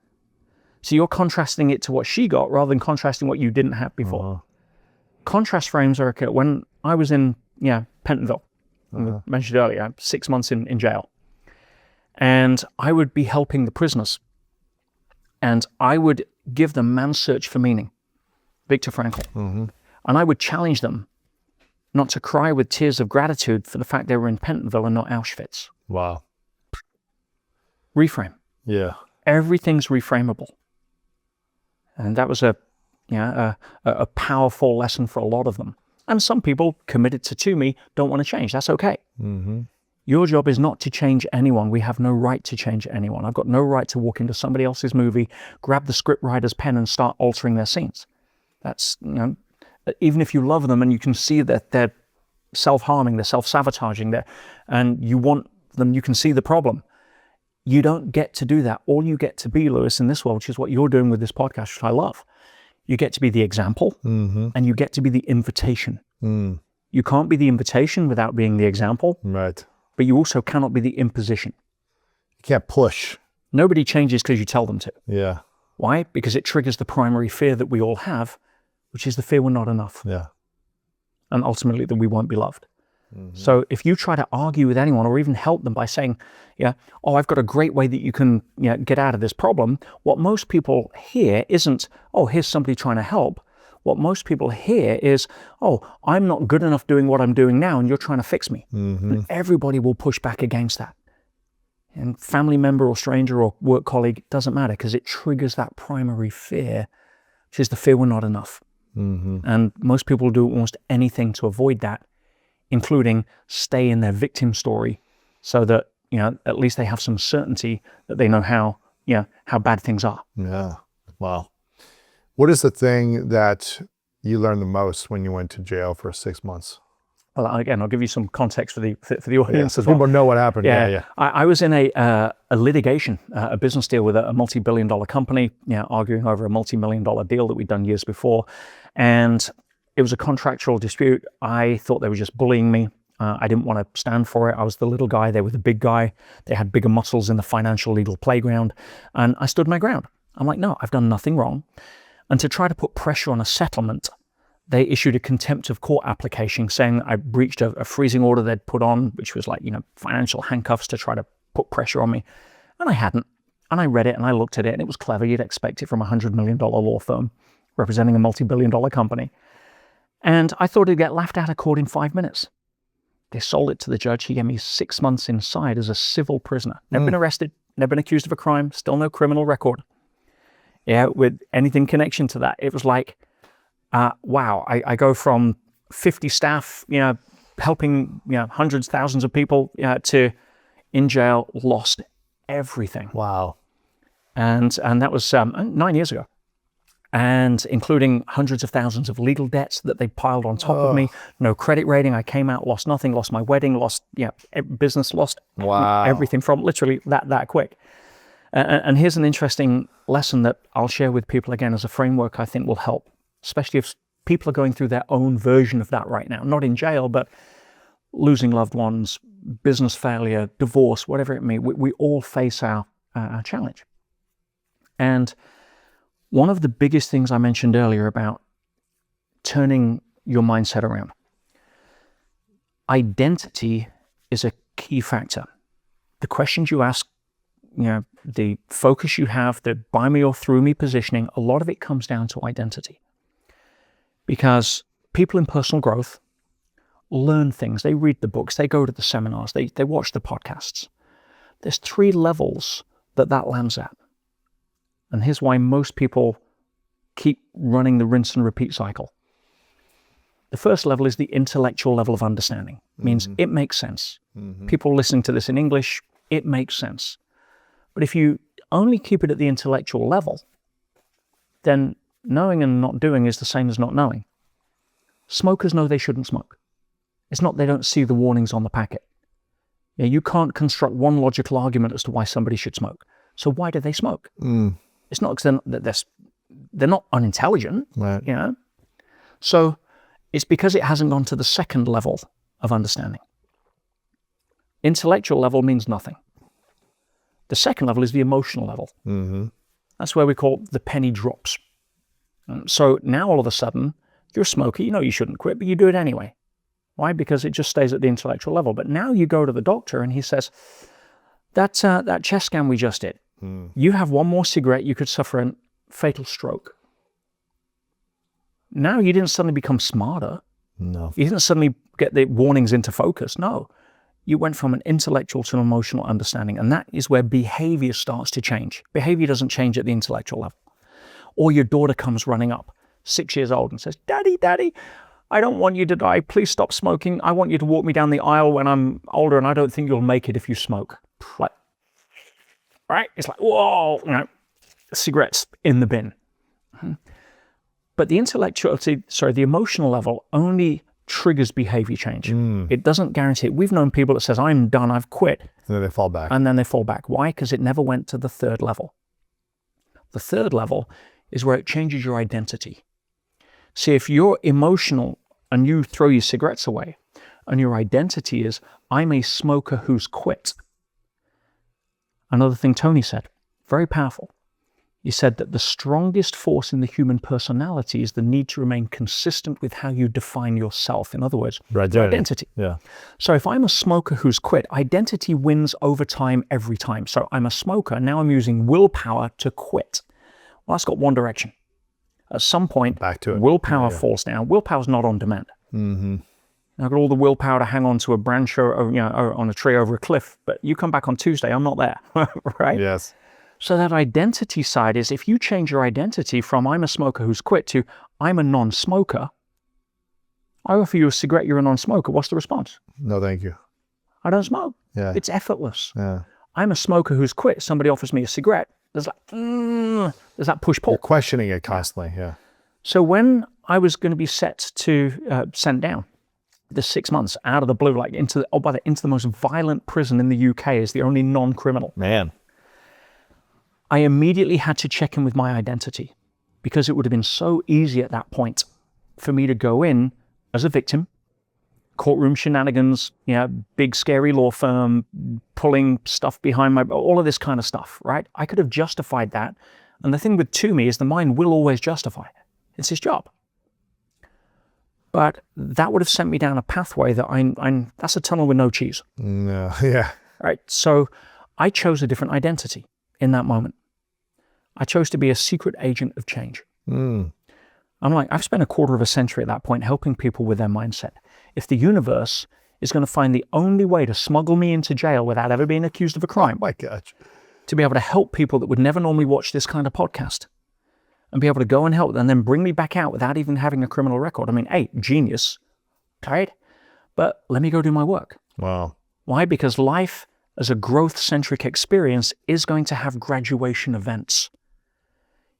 So you're contrasting it to what she got rather than contrasting what you didn't have before. Contrast frames are okay. When I was in Pentonville, I mentioned earlier, 6 months in jail. And I would be helping the prisoners. And I would give them Man's Search for Meaning, Viktor Frankl. And I would challenge them not to cry with tears of gratitude for the fact they were in Pentonville and not Auschwitz. Wow. Reframe. Yeah. Everything's reframable. And that was a powerful lesson for a lot of them. And some people committed to me don't want to change. That's okay. Your job is not to change anyone. We have no right to change anyone. I've got no right to walk into somebody else's movie, grab the scriptwriter's pen and start altering their scenes. That's, even if you love them and you can see that they're self-harming, they're self-sabotaging, and you want them, you can see the problem. You don't get to do that. All you get to be, Lewis, in this world, which is what you're doing with this podcast, which I love, you get to be the example and you get to be the invitation. You can't be the invitation without being the example. Right. But you also cannot be the imposition. You can't push. Nobody changes because you tell them to. Yeah. Why? Because it triggers the primary fear that we all have, which is the fear we're not enough. Yeah. And ultimately that we won't be loved. So if you try to argue with anyone or even help them by saying, "Oh, I've got a great way that you can get out of this problem," what most people hear isn't, "Oh, here's somebody trying to help." What most people hear is, "Oh, I'm not good enough doing what I'm doing now and you're trying to fix me." And everybody will push back against that. And family member or stranger or work colleague, doesn't matter, because it triggers that primary fear, which is the fear we're not enough. And most people do almost anything to avoid that, including stay in their victim story so that, at least they have some certainty that they know how bad things are. Yeah. Wow. What is the thing that you learned the most when you went to jail for 6 months? Well, again, I'll give you some context for the audience as so well. People know what happened. I was in a litigation, a business deal with a multi-billion-dollar company, arguing over a multi-million-dollar deal that we'd done years before. And it was a contractual dispute. I thought they were just bullying me. I didn't want to stand for it. I was the little guy. They were the big guy. They had bigger muscles in the financial legal playground. And I stood my ground. I'm like, no, I've done nothing wrong. And to try to put pressure on a settlement, they issued a contempt of court application saying I breached a freezing order they'd put on, which was like, financial handcuffs to try to put pressure on me. And I hadn't. And I read it and I looked at it and it was clever. You'd expect it from a $100 million law firm representing a multi-billion-dollar company. And I thought it'd get laughed out of court in 5 minutes. They sold it to the judge. He gave me 6 months inside as a civil prisoner. Never been arrested, never been accused of a crime, still no criminal record. Yeah, with anything connection to that. It was like, wow, I go from 50 staff, helping, hundreds, thousands of people, to in jail, lost everything. Wow. And that was 9 years ago. And including hundreds of thousands of legal debts that they piled on top of me. No credit rating. I came out, lost nothing, lost my wedding, lost business, lost everything from literally that quick. And here's an interesting lesson that I'll share with people again as a framework I think will help, especially if people are going through their own version of that right now. Not in jail, but losing loved ones, business failure, divorce, whatever it may be. We all face our challenge. And one of the biggest things I mentioned earlier about turning your mindset around, identity is a key factor. The questions you ask, the focus you have, the by me or through me positioning, a lot of it comes down to identity. Because people in personal growth learn things. They read the books, they go to the seminars, they watch the podcasts. There's 3 levels that lands at. And here's why most people keep running the rinse and repeat cycle. The first level is the intellectual level of understanding. It means it makes sense. People listening to this in English, it makes sense. But if you only keep it at the intellectual level, then knowing and not doing is the same as not knowing. Smokers know they shouldn't smoke. It's not they don't see the warnings on the packet. You can't construct one logical argument as to why somebody should smoke. So why do they smoke? It's not because they're not unintelligent, right. So it's because it hasn't gone to the second level of understanding. Intellectual level means nothing. The second level is the emotional level. That's where we call the penny drops. So now all of a sudden, you're a smoker, you shouldn't quit, but you do it anyway. Why? Because it just stays at the intellectual level. But now you go to the doctor and he says, that chest scan we just did, you have one more cigarette, you could suffer a fatal stroke. Now you didn't suddenly become smarter. No. You didn't suddenly get the warnings into focus. No. You went from an intellectual to an emotional understanding. And that is where behavior starts to change. Behavior doesn't change at the intellectual level. Or your daughter comes running up, 6 years old, and says, Daddy, I don't want you to die. Please stop smoking. I want you to walk me down the aisle when I'm older, and I don't think you'll make it if you smoke. Like, right? It's like, whoa, cigarettes in the bin. But the the emotional level only triggers behavior change. It doesn't guarantee it. We've known people that says, I'm done, I've quit. And then they fall back. And then they fall back. Why? Because it never went to the third level. The third level is where it changes your identity. See, if you're emotional and you throw your cigarettes away, and your identity is, I'm a smoker who's quit. Another thing Tony said, very powerful. He said that the strongest force in the human personality is the need to remain consistent with how you define yourself. In other words, identity. Yeah. So if I'm a smoker who's quit, identity wins over time every time. So I'm a smoker, now I'm using willpower to quit. Well, that's got one direction. At some point, back to it. Willpower falls down. Willpower's not on demand. I've got all the willpower to hang on to a branch or on a tree over a cliff, but you come back on Tuesday, I'm not there, right? Yes. So that identity side is, if you change your identity from I'm a smoker who's quit to I'm a non-smoker, I offer you a cigarette, you're a non-smoker. What's the response? No, thank you. I don't smoke. Yeah. It's effortless. Yeah. I'm a smoker who's quit. Somebody offers me a cigarette. There's like, there's that push-pull. You're questioning it constantly, yeah. So when I was going to be set to sent down, the 6 months out of the blue, like into the most violent prison in the UK as the only non-criminal. Man. I immediately had to check in with my identity, because it would have been so easy at that point for me to go in as a victim, courtroom shenanigans, big scary law firm, pulling stuff behind all of this kind of stuff, right? I could have justified that. And the thing with Toomey is the mind will always justify. It's his job. But that would have sent me down a pathway that that's a tunnel with no cheese. No, yeah. Right. So I chose a different identity in that moment. I chose to be a secret agent of change. I'm like, I've spent a quarter of a century at that point helping people with their mindset. If the universe is going to find the only way to smuggle me into jail without ever being accused of a crime, my gosh, to be able to help people that would never normally watch this kind of podcast and be able to go and help and then bring me back out without even having a criminal record. I mean, hey, genius, right? But let me go do my work. Wow. Why? Because life as a growth-centric experience is going to have graduation events.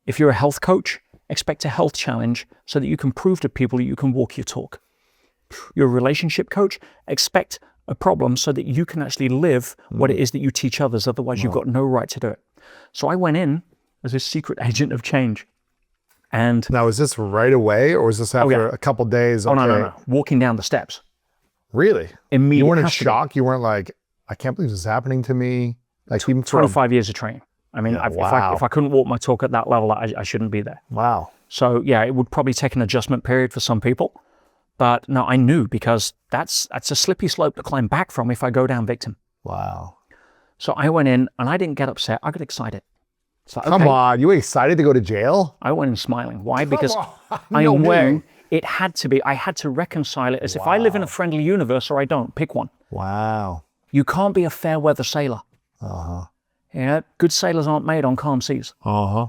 If you're a health coach, expect a health challenge so that you can prove to people that you can walk your talk. You're a relationship coach, expect a problem so that you can actually live what it is that you teach others. Otherwise, you've got no right to do it. So I went in as a secret agent of change. And now, is this right away, or is this after a couple days? Okay. Oh, no. Walking down the steps. Really? Immediately. You weren't in shock? You weren't like, I can't believe this is happening to me? Like, even 25 years of training. I mean, if I couldn't walk my talk at that level, I shouldn't be there. Wow. So yeah, it would probably take an adjustment period for some people. But no, I knew, because that's a slippery slope to climb back from if I go down victim. Wow. So I went in and I didn't get upset. I got excited. So, Come on, you were excited to go to jail? I went in smiling. Why? Because I am wearing, it had to be, I had to reconcile it as if I live in a friendly universe or I don't. Pick one. Wow. You can't be a fair weather sailor. Uh-huh. Yeah, good sailors aren't made on calm seas. Uh-huh.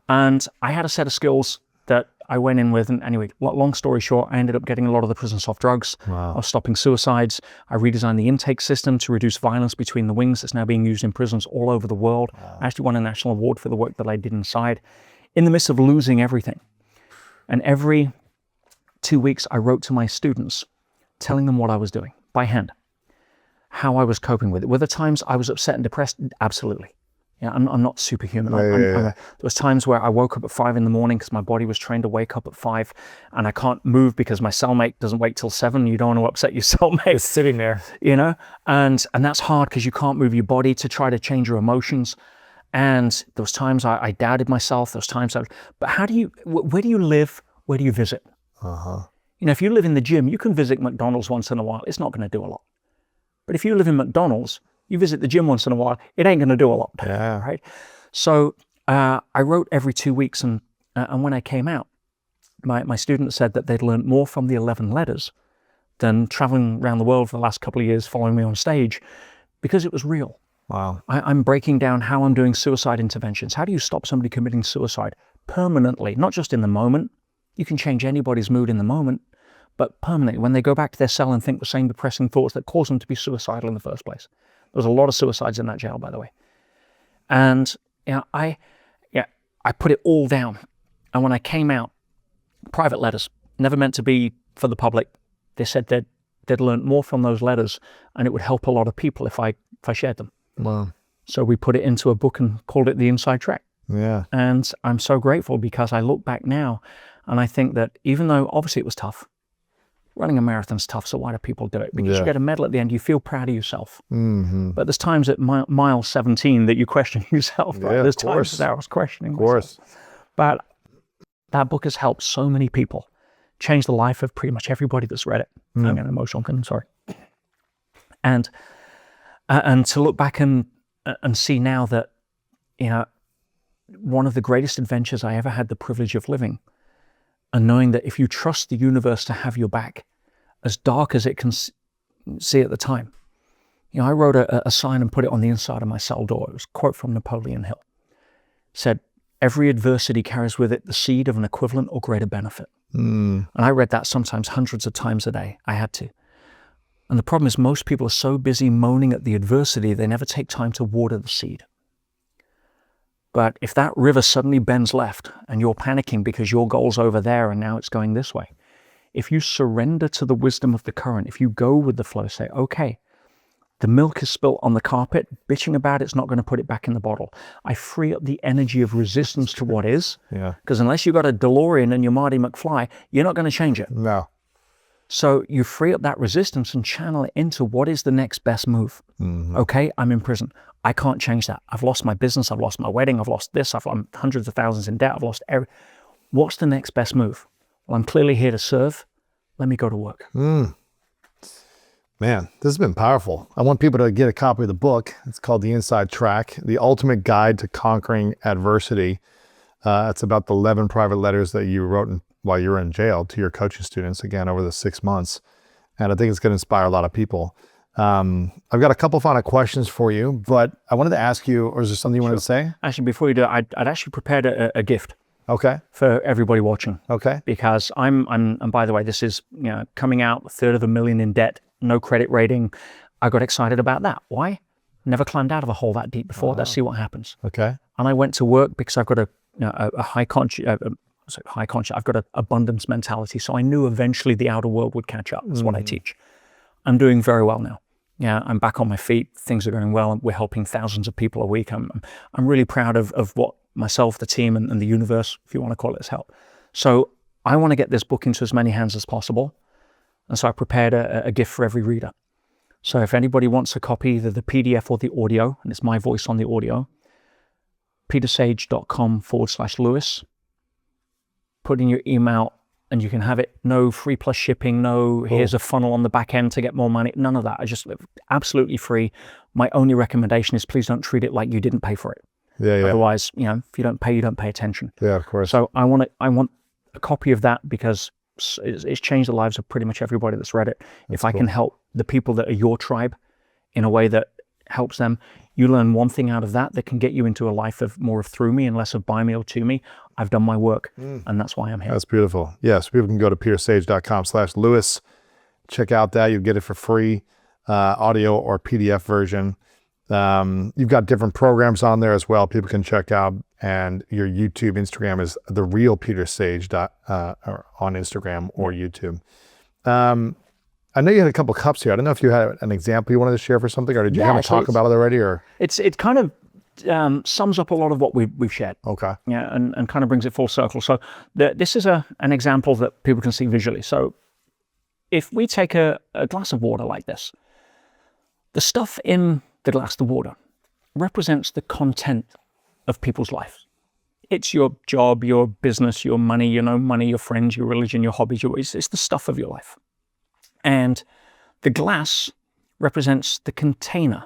And I had a set of skills that I went in with, and anyway, long story short, I ended up getting a lot of the prisons off drugs. Wow. I was stopping suicides. I redesigned the intake system to reduce violence between the wings. That's now being used in prisons all over the world. Wow. I actually won a national award for the work that I did inside, in the midst of losing everything. And every 2 weeks, I wrote to my students, telling them what I was doing by hand, how I was coping with it. Were there times I was upset and depressed? Absolutely. Yeah, I'm not superhuman. There was times where I woke up at 5 a.m. because my body was trained to wake up at 5, and I can't move because my cellmate doesn't wait till 7. You don't want to upset your cellmate. It's sitting there. You know, and that's hard because you can't move your body to try to change your emotions. And there was times I doubted myself. There was times but where do you live? Where do you visit? Uh-huh. You know, if you live in the gym, you can visit McDonald's once in a while. It's not going to do a lot. But if you live in McDonald's, you visit the gym once in a while, it ain't going to do a lot, right? So I wrote every 2 weeks, and when I came out, my students said that they'd learned more from the 11 letters than traveling around the world for the last couple of years following me on stage, because it was real. Wow. I'm breaking down how I'm doing suicide interventions. How do you stop somebody committing suicide permanently, not just in the moment? You can change anybody's mood in the moment, but permanently, when they go back to their cell and think the same depressing thoughts that caused them to be suicidal in the first place. There was a lot of suicides in that jail, by the way. And I put it all down. And when I came out, private letters, never meant to be for the public. They said they'd learned more from those letters, and it would help a lot of people if I shared them. Wow. So we put it into a book and called it The Inside Track. Yeah. And I'm so grateful, because I look back now and I think that even though obviously it was tough, running a marathon's tough, so why do people do it? Because you get a medal at the end, you feel proud of yourself. Mm-hmm. But there's times at mile 17 that you question yourself. Right? Yeah, there's times that I was questioning myself. But that book has helped so many people, changed the life of pretty much everybody that's read it. I'm getting emotional, I'm sorry. And to look back and see now that, one of the greatest adventures I ever had the privilege of living, and knowing that if you trust the universe to have your back, as dark as it can see at the time. I wrote a sign and put it on the inside of my cell door. It was a quote from Napoleon Hill. It said, "Every adversity carries with it the seed of an equivalent or greater benefit." And I read that sometimes hundreds of times a day. I had to. And the problem is most people are so busy moaning at the adversity, they never take time to water the seed. But if that river suddenly bends left and you're panicking because your goal's over there and now it's going this way, if you surrender to the wisdom of the current, if you go with the flow, say, okay, the milk is spilt on the carpet, bitching about it's not going to put it back in the bottle. I free up the energy of resistance to what is. Yeah. Because unless you've got a DeLorean and you're Marty McFly, you're not going to change it. No. So you free up that resistance and channel it into what is the next best move. Mm-hmm. Okay, I'm in prison. I can't change that. I've lost my business. I've lost my wedding. I've lost this. I'm hundreds of thousands in debt. I've lost What's the next best move? Well, I'm clearly here to serve. Let me go to work. Man, this has been powerful. I want people to get a copy of the book. It's called The Inside Track, The Ultimate Guide to Conquering Adversity. It's about the 11 private letters that you wrote while you were in jail to your coaching students, again, over the 6 months. And I think it's going to inspire a lot of people. I've got a couple final questions for you, but I wanted to ask you, or is there something you wanted to say? Actually, before you do it, I'd actually prepared a gift. Okay. For everybody watching. Okay. Because and by the way, this is coming out $350,000 in debt, no credit rating. I got excited about that. Why? Never climbed out of a hole that deep before. Let's see what happens. Okay. And I went to work because I've got a high conscious. I've got an abundance mentality, so I knew eventually the outer world would catch up. That's what I teach. I'm doing very well now. Yeah, I'm back on my feet. Things are going well. We're helping thousands of people a week. I'm really proud of what myself, the team, and the universe, if you want to call it, has helped. So I want to get this book into as many hands as possible. And so I prepared a gift for every reader. So if anybody wants a copy, either the PDF or the audio, and it's my voice on the audio, petersage.com/Lewis. Put in your email and you can have it. No free plus shipping, no here's a funnel on the back end to get more money. None of that. I just live absolutely free. My only recommendation is please don't treat it like you didn't pay for it. Yeah. Otherwise, if you don't pay attention. Yeah, of course. So I want a copy of that because it's changed the lives of pretty much everybody that's read it. If I can help the people that are your tribe in a way that helps them, you learn one thing out of that can get you into a life of more of through me and less of by me or to me. I've done my work, and that's why I'm here. That's beautiful. Yeah, so people can go to petersage.com/Lewis. Check out that. You get it for free, audio or PDF version. You've got different programs on there as well. People can check out, and your YouTube, Instagram is the real Peter Sage or on Instagram or YouTube. I know you had a couple cups here. I don't know if you had an example you wanted to share for something, or did you have a talk about it already? Or it kind of sums up a lot of what we've shared. Okay. Yeah, and kind of brings it full circle. So this is an example that people can see visually. So if we take a glass of water like this, the stuff in the glass, the water, represents the content of people's lives. It's your job, your business, your money, your friends, your religion, your hobbies. It's the stuff of your life. And the glass represents the container.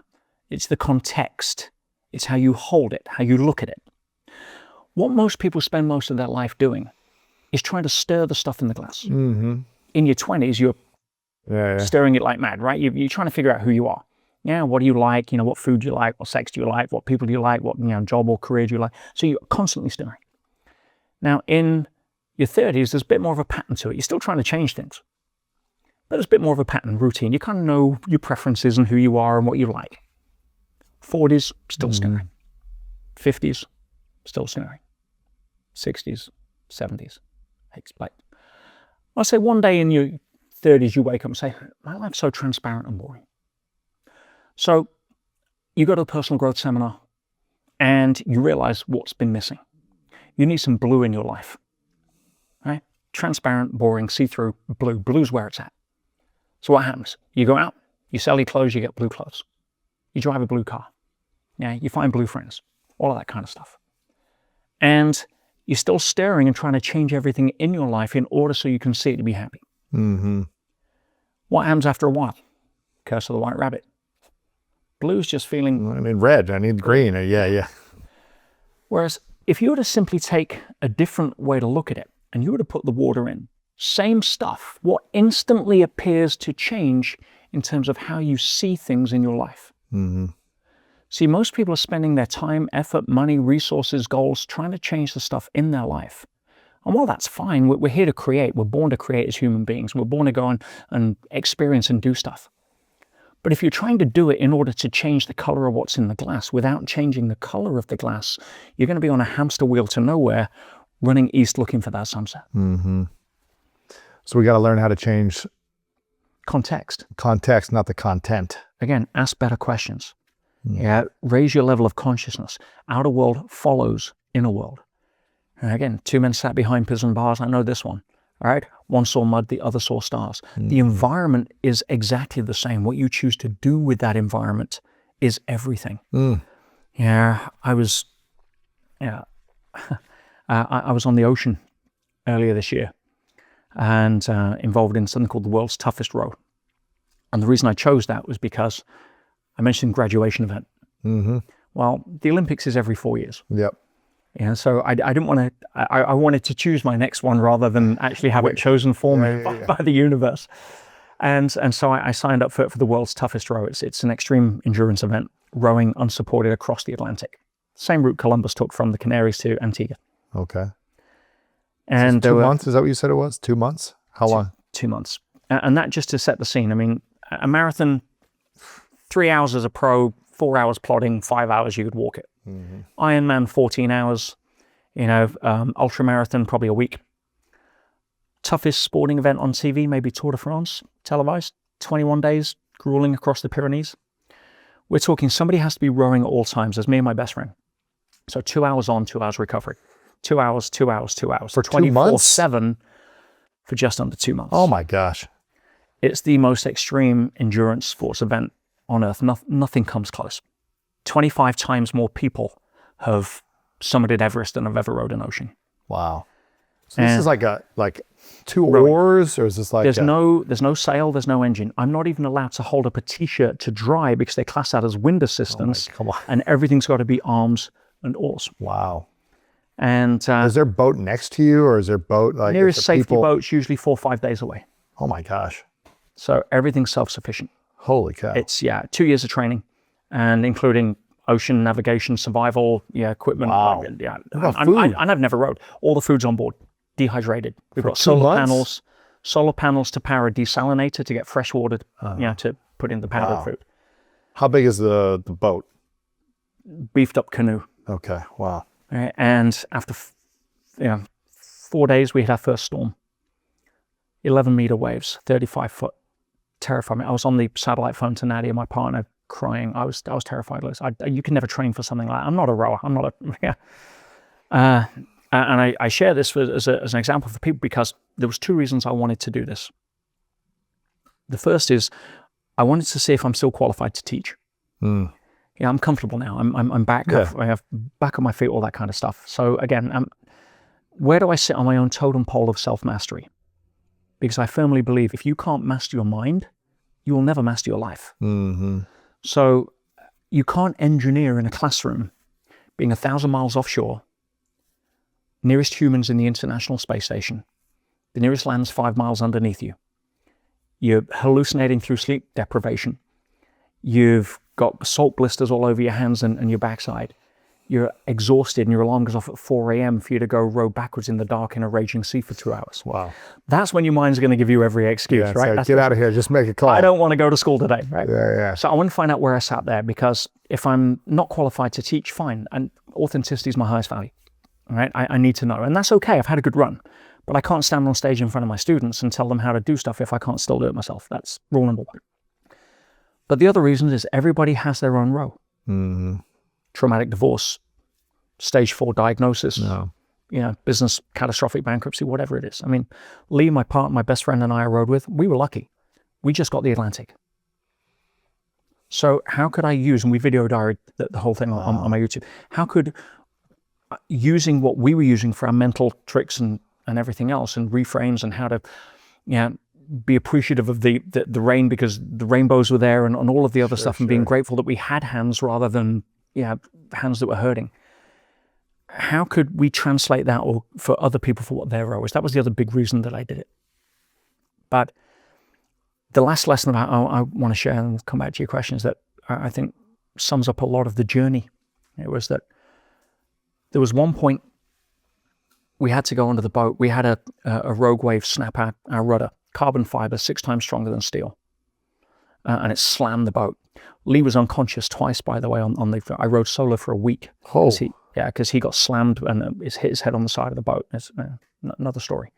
It's the context. It's how you hold it, how you look at it. What most people spend most of their life doing is trying to stir the stuff in the glass. Mm-hmm. In your 20s, you're stirring it like mad, right? You're trying to figure out who you are. Yeah, what do you like? What food do you like? What sex do you like? What people do you like? What job or career do you like? So you're constantly stirring. Now, in your 30s, there's a bit more of a pattern to it. You're still trying to change things. But there's a bit more of a pattern, routine. You kind of know your preferences and who you are and what you like. 40s, still stirring. 50s, still stirring. 60s, 70s. I'll say one day in your 30s, you wake up and say, my life's so transparent and boring. So you go to a personal growth seminar and you realize what's been missing. You need some blue in your life, right? Transparent, boring, see-through, blue. Blue's where it's at. So what happens? You go out, you sell your clothes, you get blue clothes. You drive a blue car. Yeah, you find blue friends, all of that kind of stuff. And you're still stirring and trying to change everything in your life in order so you can see it to be happy. Mm-hmm. What happens after a while? Curse of the White Rabbit. Blue's just feeling... I need red, I need green. Yeah. Whereas if you were to simply take a different way to look at it and you were to put the water in, same stuff, what instantly appears to change in terms of how you see things in your life. Mm-hmm. See, most people are spending their time, effort, money, resources, goals, trying to change the stuff in their life. And while that's fine, we're here to create. We're born to create as human beings. We're born to go and experience and do stuff. But if you're trying to do it in order to change the color of what's in the glass without changing the color of the glass, you're going to be on a hamster wheel to nowhere, running east looking for that sunset. Mm-hmm. So we got to learn how to change context, not the content. Again, ask better questions. Yeah, raise your level of consciousness. Outer world follows inner world. And again, two men sat behind prison bars. I know this one. All right, one saw mud, the other saw stars. The environment is exactly the same. What you choose to do with that environment is everything. Yeah, I was on the ocean earlier this year and involved in something called the world's toughest row. And the reason I chose that was because I mentioned graduation event. Mm-hmm. Well, the Olympics is every 4 years. Yep. Yeah, so I didn't want to, I wanted to choose my next one rather than actually have it chosen for me by the universe. And so I signed up for the world's toughest row. It's an extreme endurance event, rowing unsupported across the Atlantic. Same route Columbus took from the Canaries to Antigua. Okay. And so 2 months, is that what you said it was? 2 months? How long? 2 months. And that just to set the scene. I mean, a marathon, 3 hours as a pro, 4 hours plodding, 5 hours you could walk it. Ironman, 14 hours, ultra marathon, probably a week. Toughest sporting event on TV, maybe Tour de France, televised, 21 days, grueling across the Pyrenees. We're talking somebody has to be rowing at all times. There's me and my best friend. So 2 hours on, 2 hours recovery. 2 hours, 2 hours, 2 hours. For 2 months? 24/7 for just under 2 months. Oh my gosh. It's the most extreme endurance sports event on earth. Nothing comes close. 25 times more people have summited Everest than have ever rowed an ocean. Wow. So this is like 2 rowing. oars, or is this like there's no sail, there's no engine. I'm not even allowed to hold up a t-shirt to dry because they class that as wind assistance. come on. And everything's got to be arms and oars. Wow. And is there a boat next to you, or is there a boat like nearest safety boat's usually 4 or 5 days away. Oh my gosh. So everything's self-sufficient. Holy cow. It's 2 years of training, and including ocean navigation, survival, equipment. Wow. Yeah, What about food? I've never rowed. All the food's on board, dehydrated. We've got 2 solar months? panels to power a desalinator to get fresh water, to put in the powdered Wow. food. How big is the boat? Beefed up canoe. Okay. Wow. Right? And after 4 days, we hit our first storm. 11-meter waves, 35-foot. Terrified me. I was on the satellite phone to Nadia, my partner, crying. I was terrified. You can never train for something like that. I'm not a rower. I'm not a and I share this as an example for people because there was 2 reasons I wanted to do this. The first is I wanted to see if I'm still qualified to teach. Yeah, I'm comfortable now. I'm back. I have back on my feet, all that kind of stuff. So again, where do I sit on my own totem pole of self-mastery? Because I firmly believe if you can't master your mind, you will never master your life. So you can't engineer in a classroom being 1,000 miles offshore, nearest humans in the International Space Station, the nearest land's 5 miles underneath you. You're hallucinating through sleep deprivation. You've got salt blisters all over your hands and your backside. You're exhausted and your alarm goes off at 4 a.m. for you to go row backwards in the dark in a raging sea for 2 hours. Wow. That's when your mind's going to give you every excuse, right? Like, get out of here. Just make a call. I don't want to go to school today, right? Yeah. So I want to find out where I sat there, because if I'm not qualified to teach, fine. And authenticity is my highest value, all right? I need to know. And that's okay. I've had a good run. But I can't stand on stage in front of my students and tell them how to do stuff if I can't still do it myself. That's rule number 1. But the other reason is everybody has their own row. Traumatic divorce, stage 4 diagnosis, business catastrophic bankruptcy, whatever it is. I mean, Lee, my best friend and I rode with, we were lucky. We just got the Atlantic. So how could I use, and we video diaried the whole thing on my YouTube, how could, using what we were using for our mental tricks and everything else and reframes and how to, be appreciative of the rain because the rainbows were there and all of the other stuff and being grateful that we had hands rather than hands that were hurting. How could we translate that for other people for what their role is? That was the other big reason that I did it. But the last lesson I want to share and come back to your questions that I think sums up a lot of the journey. It was that there was one point we had to go under the boat. We had a rogue wave snap our rudder. Carbon fiber, 6 times stronger than steel. And it slammed the boat. Lee was unconscious twice, by the way, I rode solo for a week. Because he got slammed and hit his head on the side of the boat. It's another story.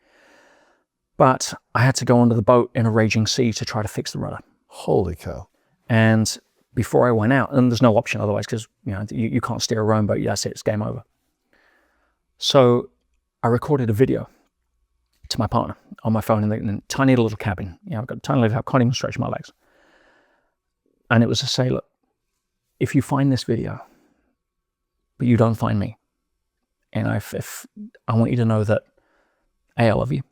But I had to go under the boat in a raging sea to try to fix the rudder. Holy cow. And before I went out, and there's no option otherwise, because you can't steer a rowing boat, that's it, it's game over. So I recorded a video to my partner on my phone in a tiny little cabin. I've got a tiny little, I can't even stretch my legs. And it was to say, look, if you find this video, but you don't find me, and if I want you to know that A, I love you,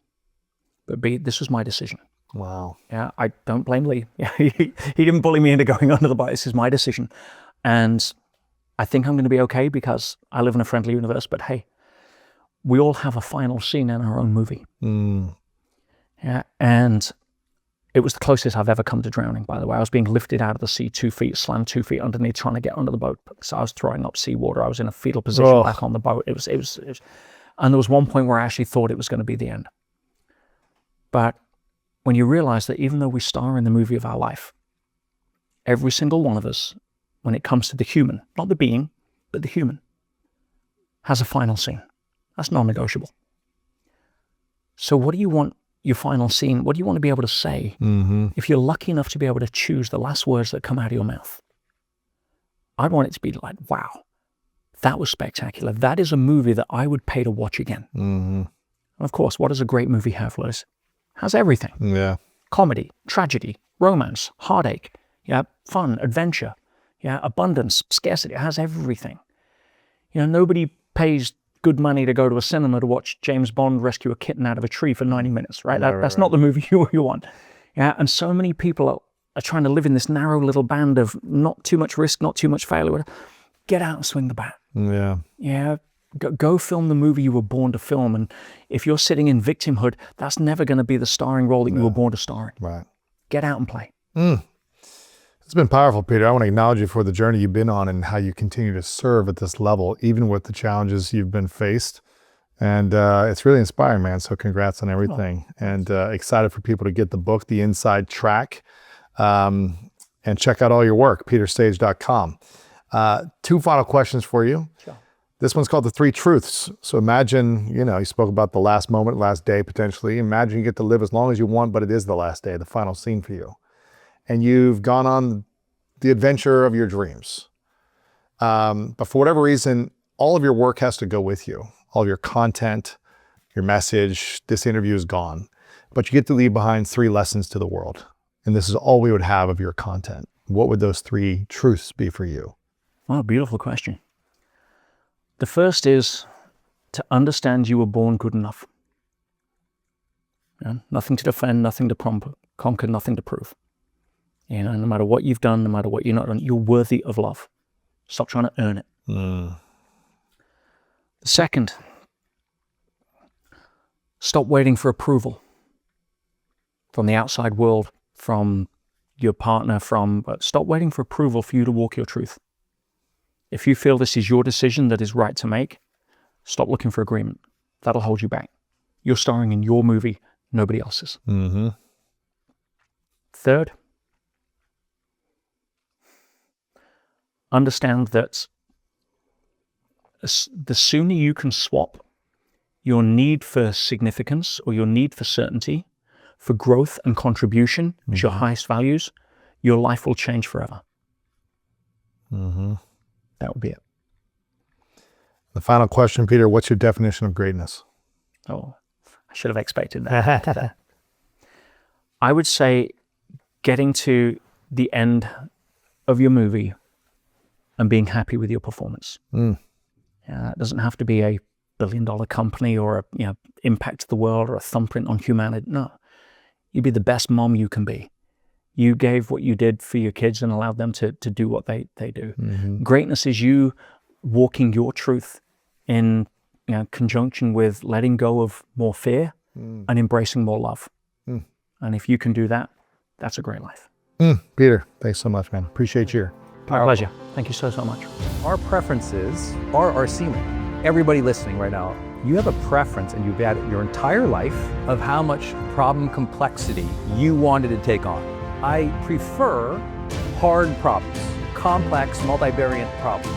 but B, this was my decision. Wow. Yeah, I don't blame Lee. He didn't bully me into going under the boat. This is my decision. And I think I'm going to be okay because I live in a friendly universe, but hey, we all have a final scene in our own movie. Yeah, and It was the closest I've ever come to drowning, by the way. I was being lifted out of the sea 2 feet, slammed 2 feet underneath, trying to get under the boat. So I was throwing up seawater. I was in a fetal position back on the boat. It was, and there was one point where I actually thought it was going to be the end. But when you realize that even though we star in the movie of our life, every single one of us, when it comes to the human, not the being, but the human, has a final scene. That's non-negotiable. So what do you want your final scene, what do you want to be able to say if you're lucky enough to be able to choose the last words that come out of your mouth? I'd want it to be like, wow, that was spectacular. That is a movie that I would pay to watch again. And of course, what does a great movie have, Liz? It has everything. Yeah. Comedy, tragedy, romance, heartache, fun, adventure, abundance, scarcity. It has everything. Nobody pays good money to go to a cinema to watch James Bond rescue a kitten out of a tree for 90 minutes, right? That's not the movie you want. And so many people are trying to live in this narrow little band of not too much risk, not too much failure. Get out and swing the bat. Yeah. Go film the movie you were born to film. And if you're sitting in victimhood, that's never going to be the starring role that you were born to star in. Right. Get out and play. It's been powerful, Peter. I want to acknowledge you for the journey you've been on and how you continue to serve at this level, even with the challenges you've been faced. And it's really inspiring, man. So congrats on everything. And excited for people to get the book, The Inside Track, and check out all your work, peterstage.com. 2 final questions for you. Sure. This one's called The 3 Truths. So imagine, you spoke about the last moment, last day, potentially. Imagine you get to live as long as you want, but it is the last day, the final scene for you. And you've gone on the adventure of your dreams. But for whatever reason, all of your work has to go with you. All of your content, your message, this interview is gone. But you get to leave behind 3 lessons to the world. And this is all we would have of your content. What would those 3 truths be for you? Oh, beautiful question. The first is to understand you were born good enough. Nothing to defend, nothing to conquer, nothing to prove. No matter what you've done, no matter what you've not done, you're worthy of love. Stop trying to earn it. The second, stop waiting for approval from the outside world, from your partner, stop waiting for approval for you to walk your truth. If you feel this is your decision that is right to make, stop looking for agreement. That'll hold you back. You're starring in your movie, nobody else's. Third, understand that the sooner you can swap your need for significance or your need for certainty for growth and contribution as your highest values, your life will change forever. That would be it. The final question, Peter, what's your definition of greatness? Oh, I should have expected that. I would say getting to the end of your movie and being happy with your performance. It doesn't have to be a billion-dollar company or impact the world or a thumbprint on humanity. No, you be the best mom you can be. You gave what you did for your kids and allowed them to do what they do. Greatness is you walking your truth in conjunction with letting go of more fear and embracing more love. And if you can do that, that's a great life. Peter, thanks so much, man. Appreciate you. My pleasure. Thank you so much. Our preferences are our ceiling. Everybody listening right now, you have a preference and you've had your entire life of how much problem complexity you wanted to take on. I prefer hard problems, complex, multivariate problems.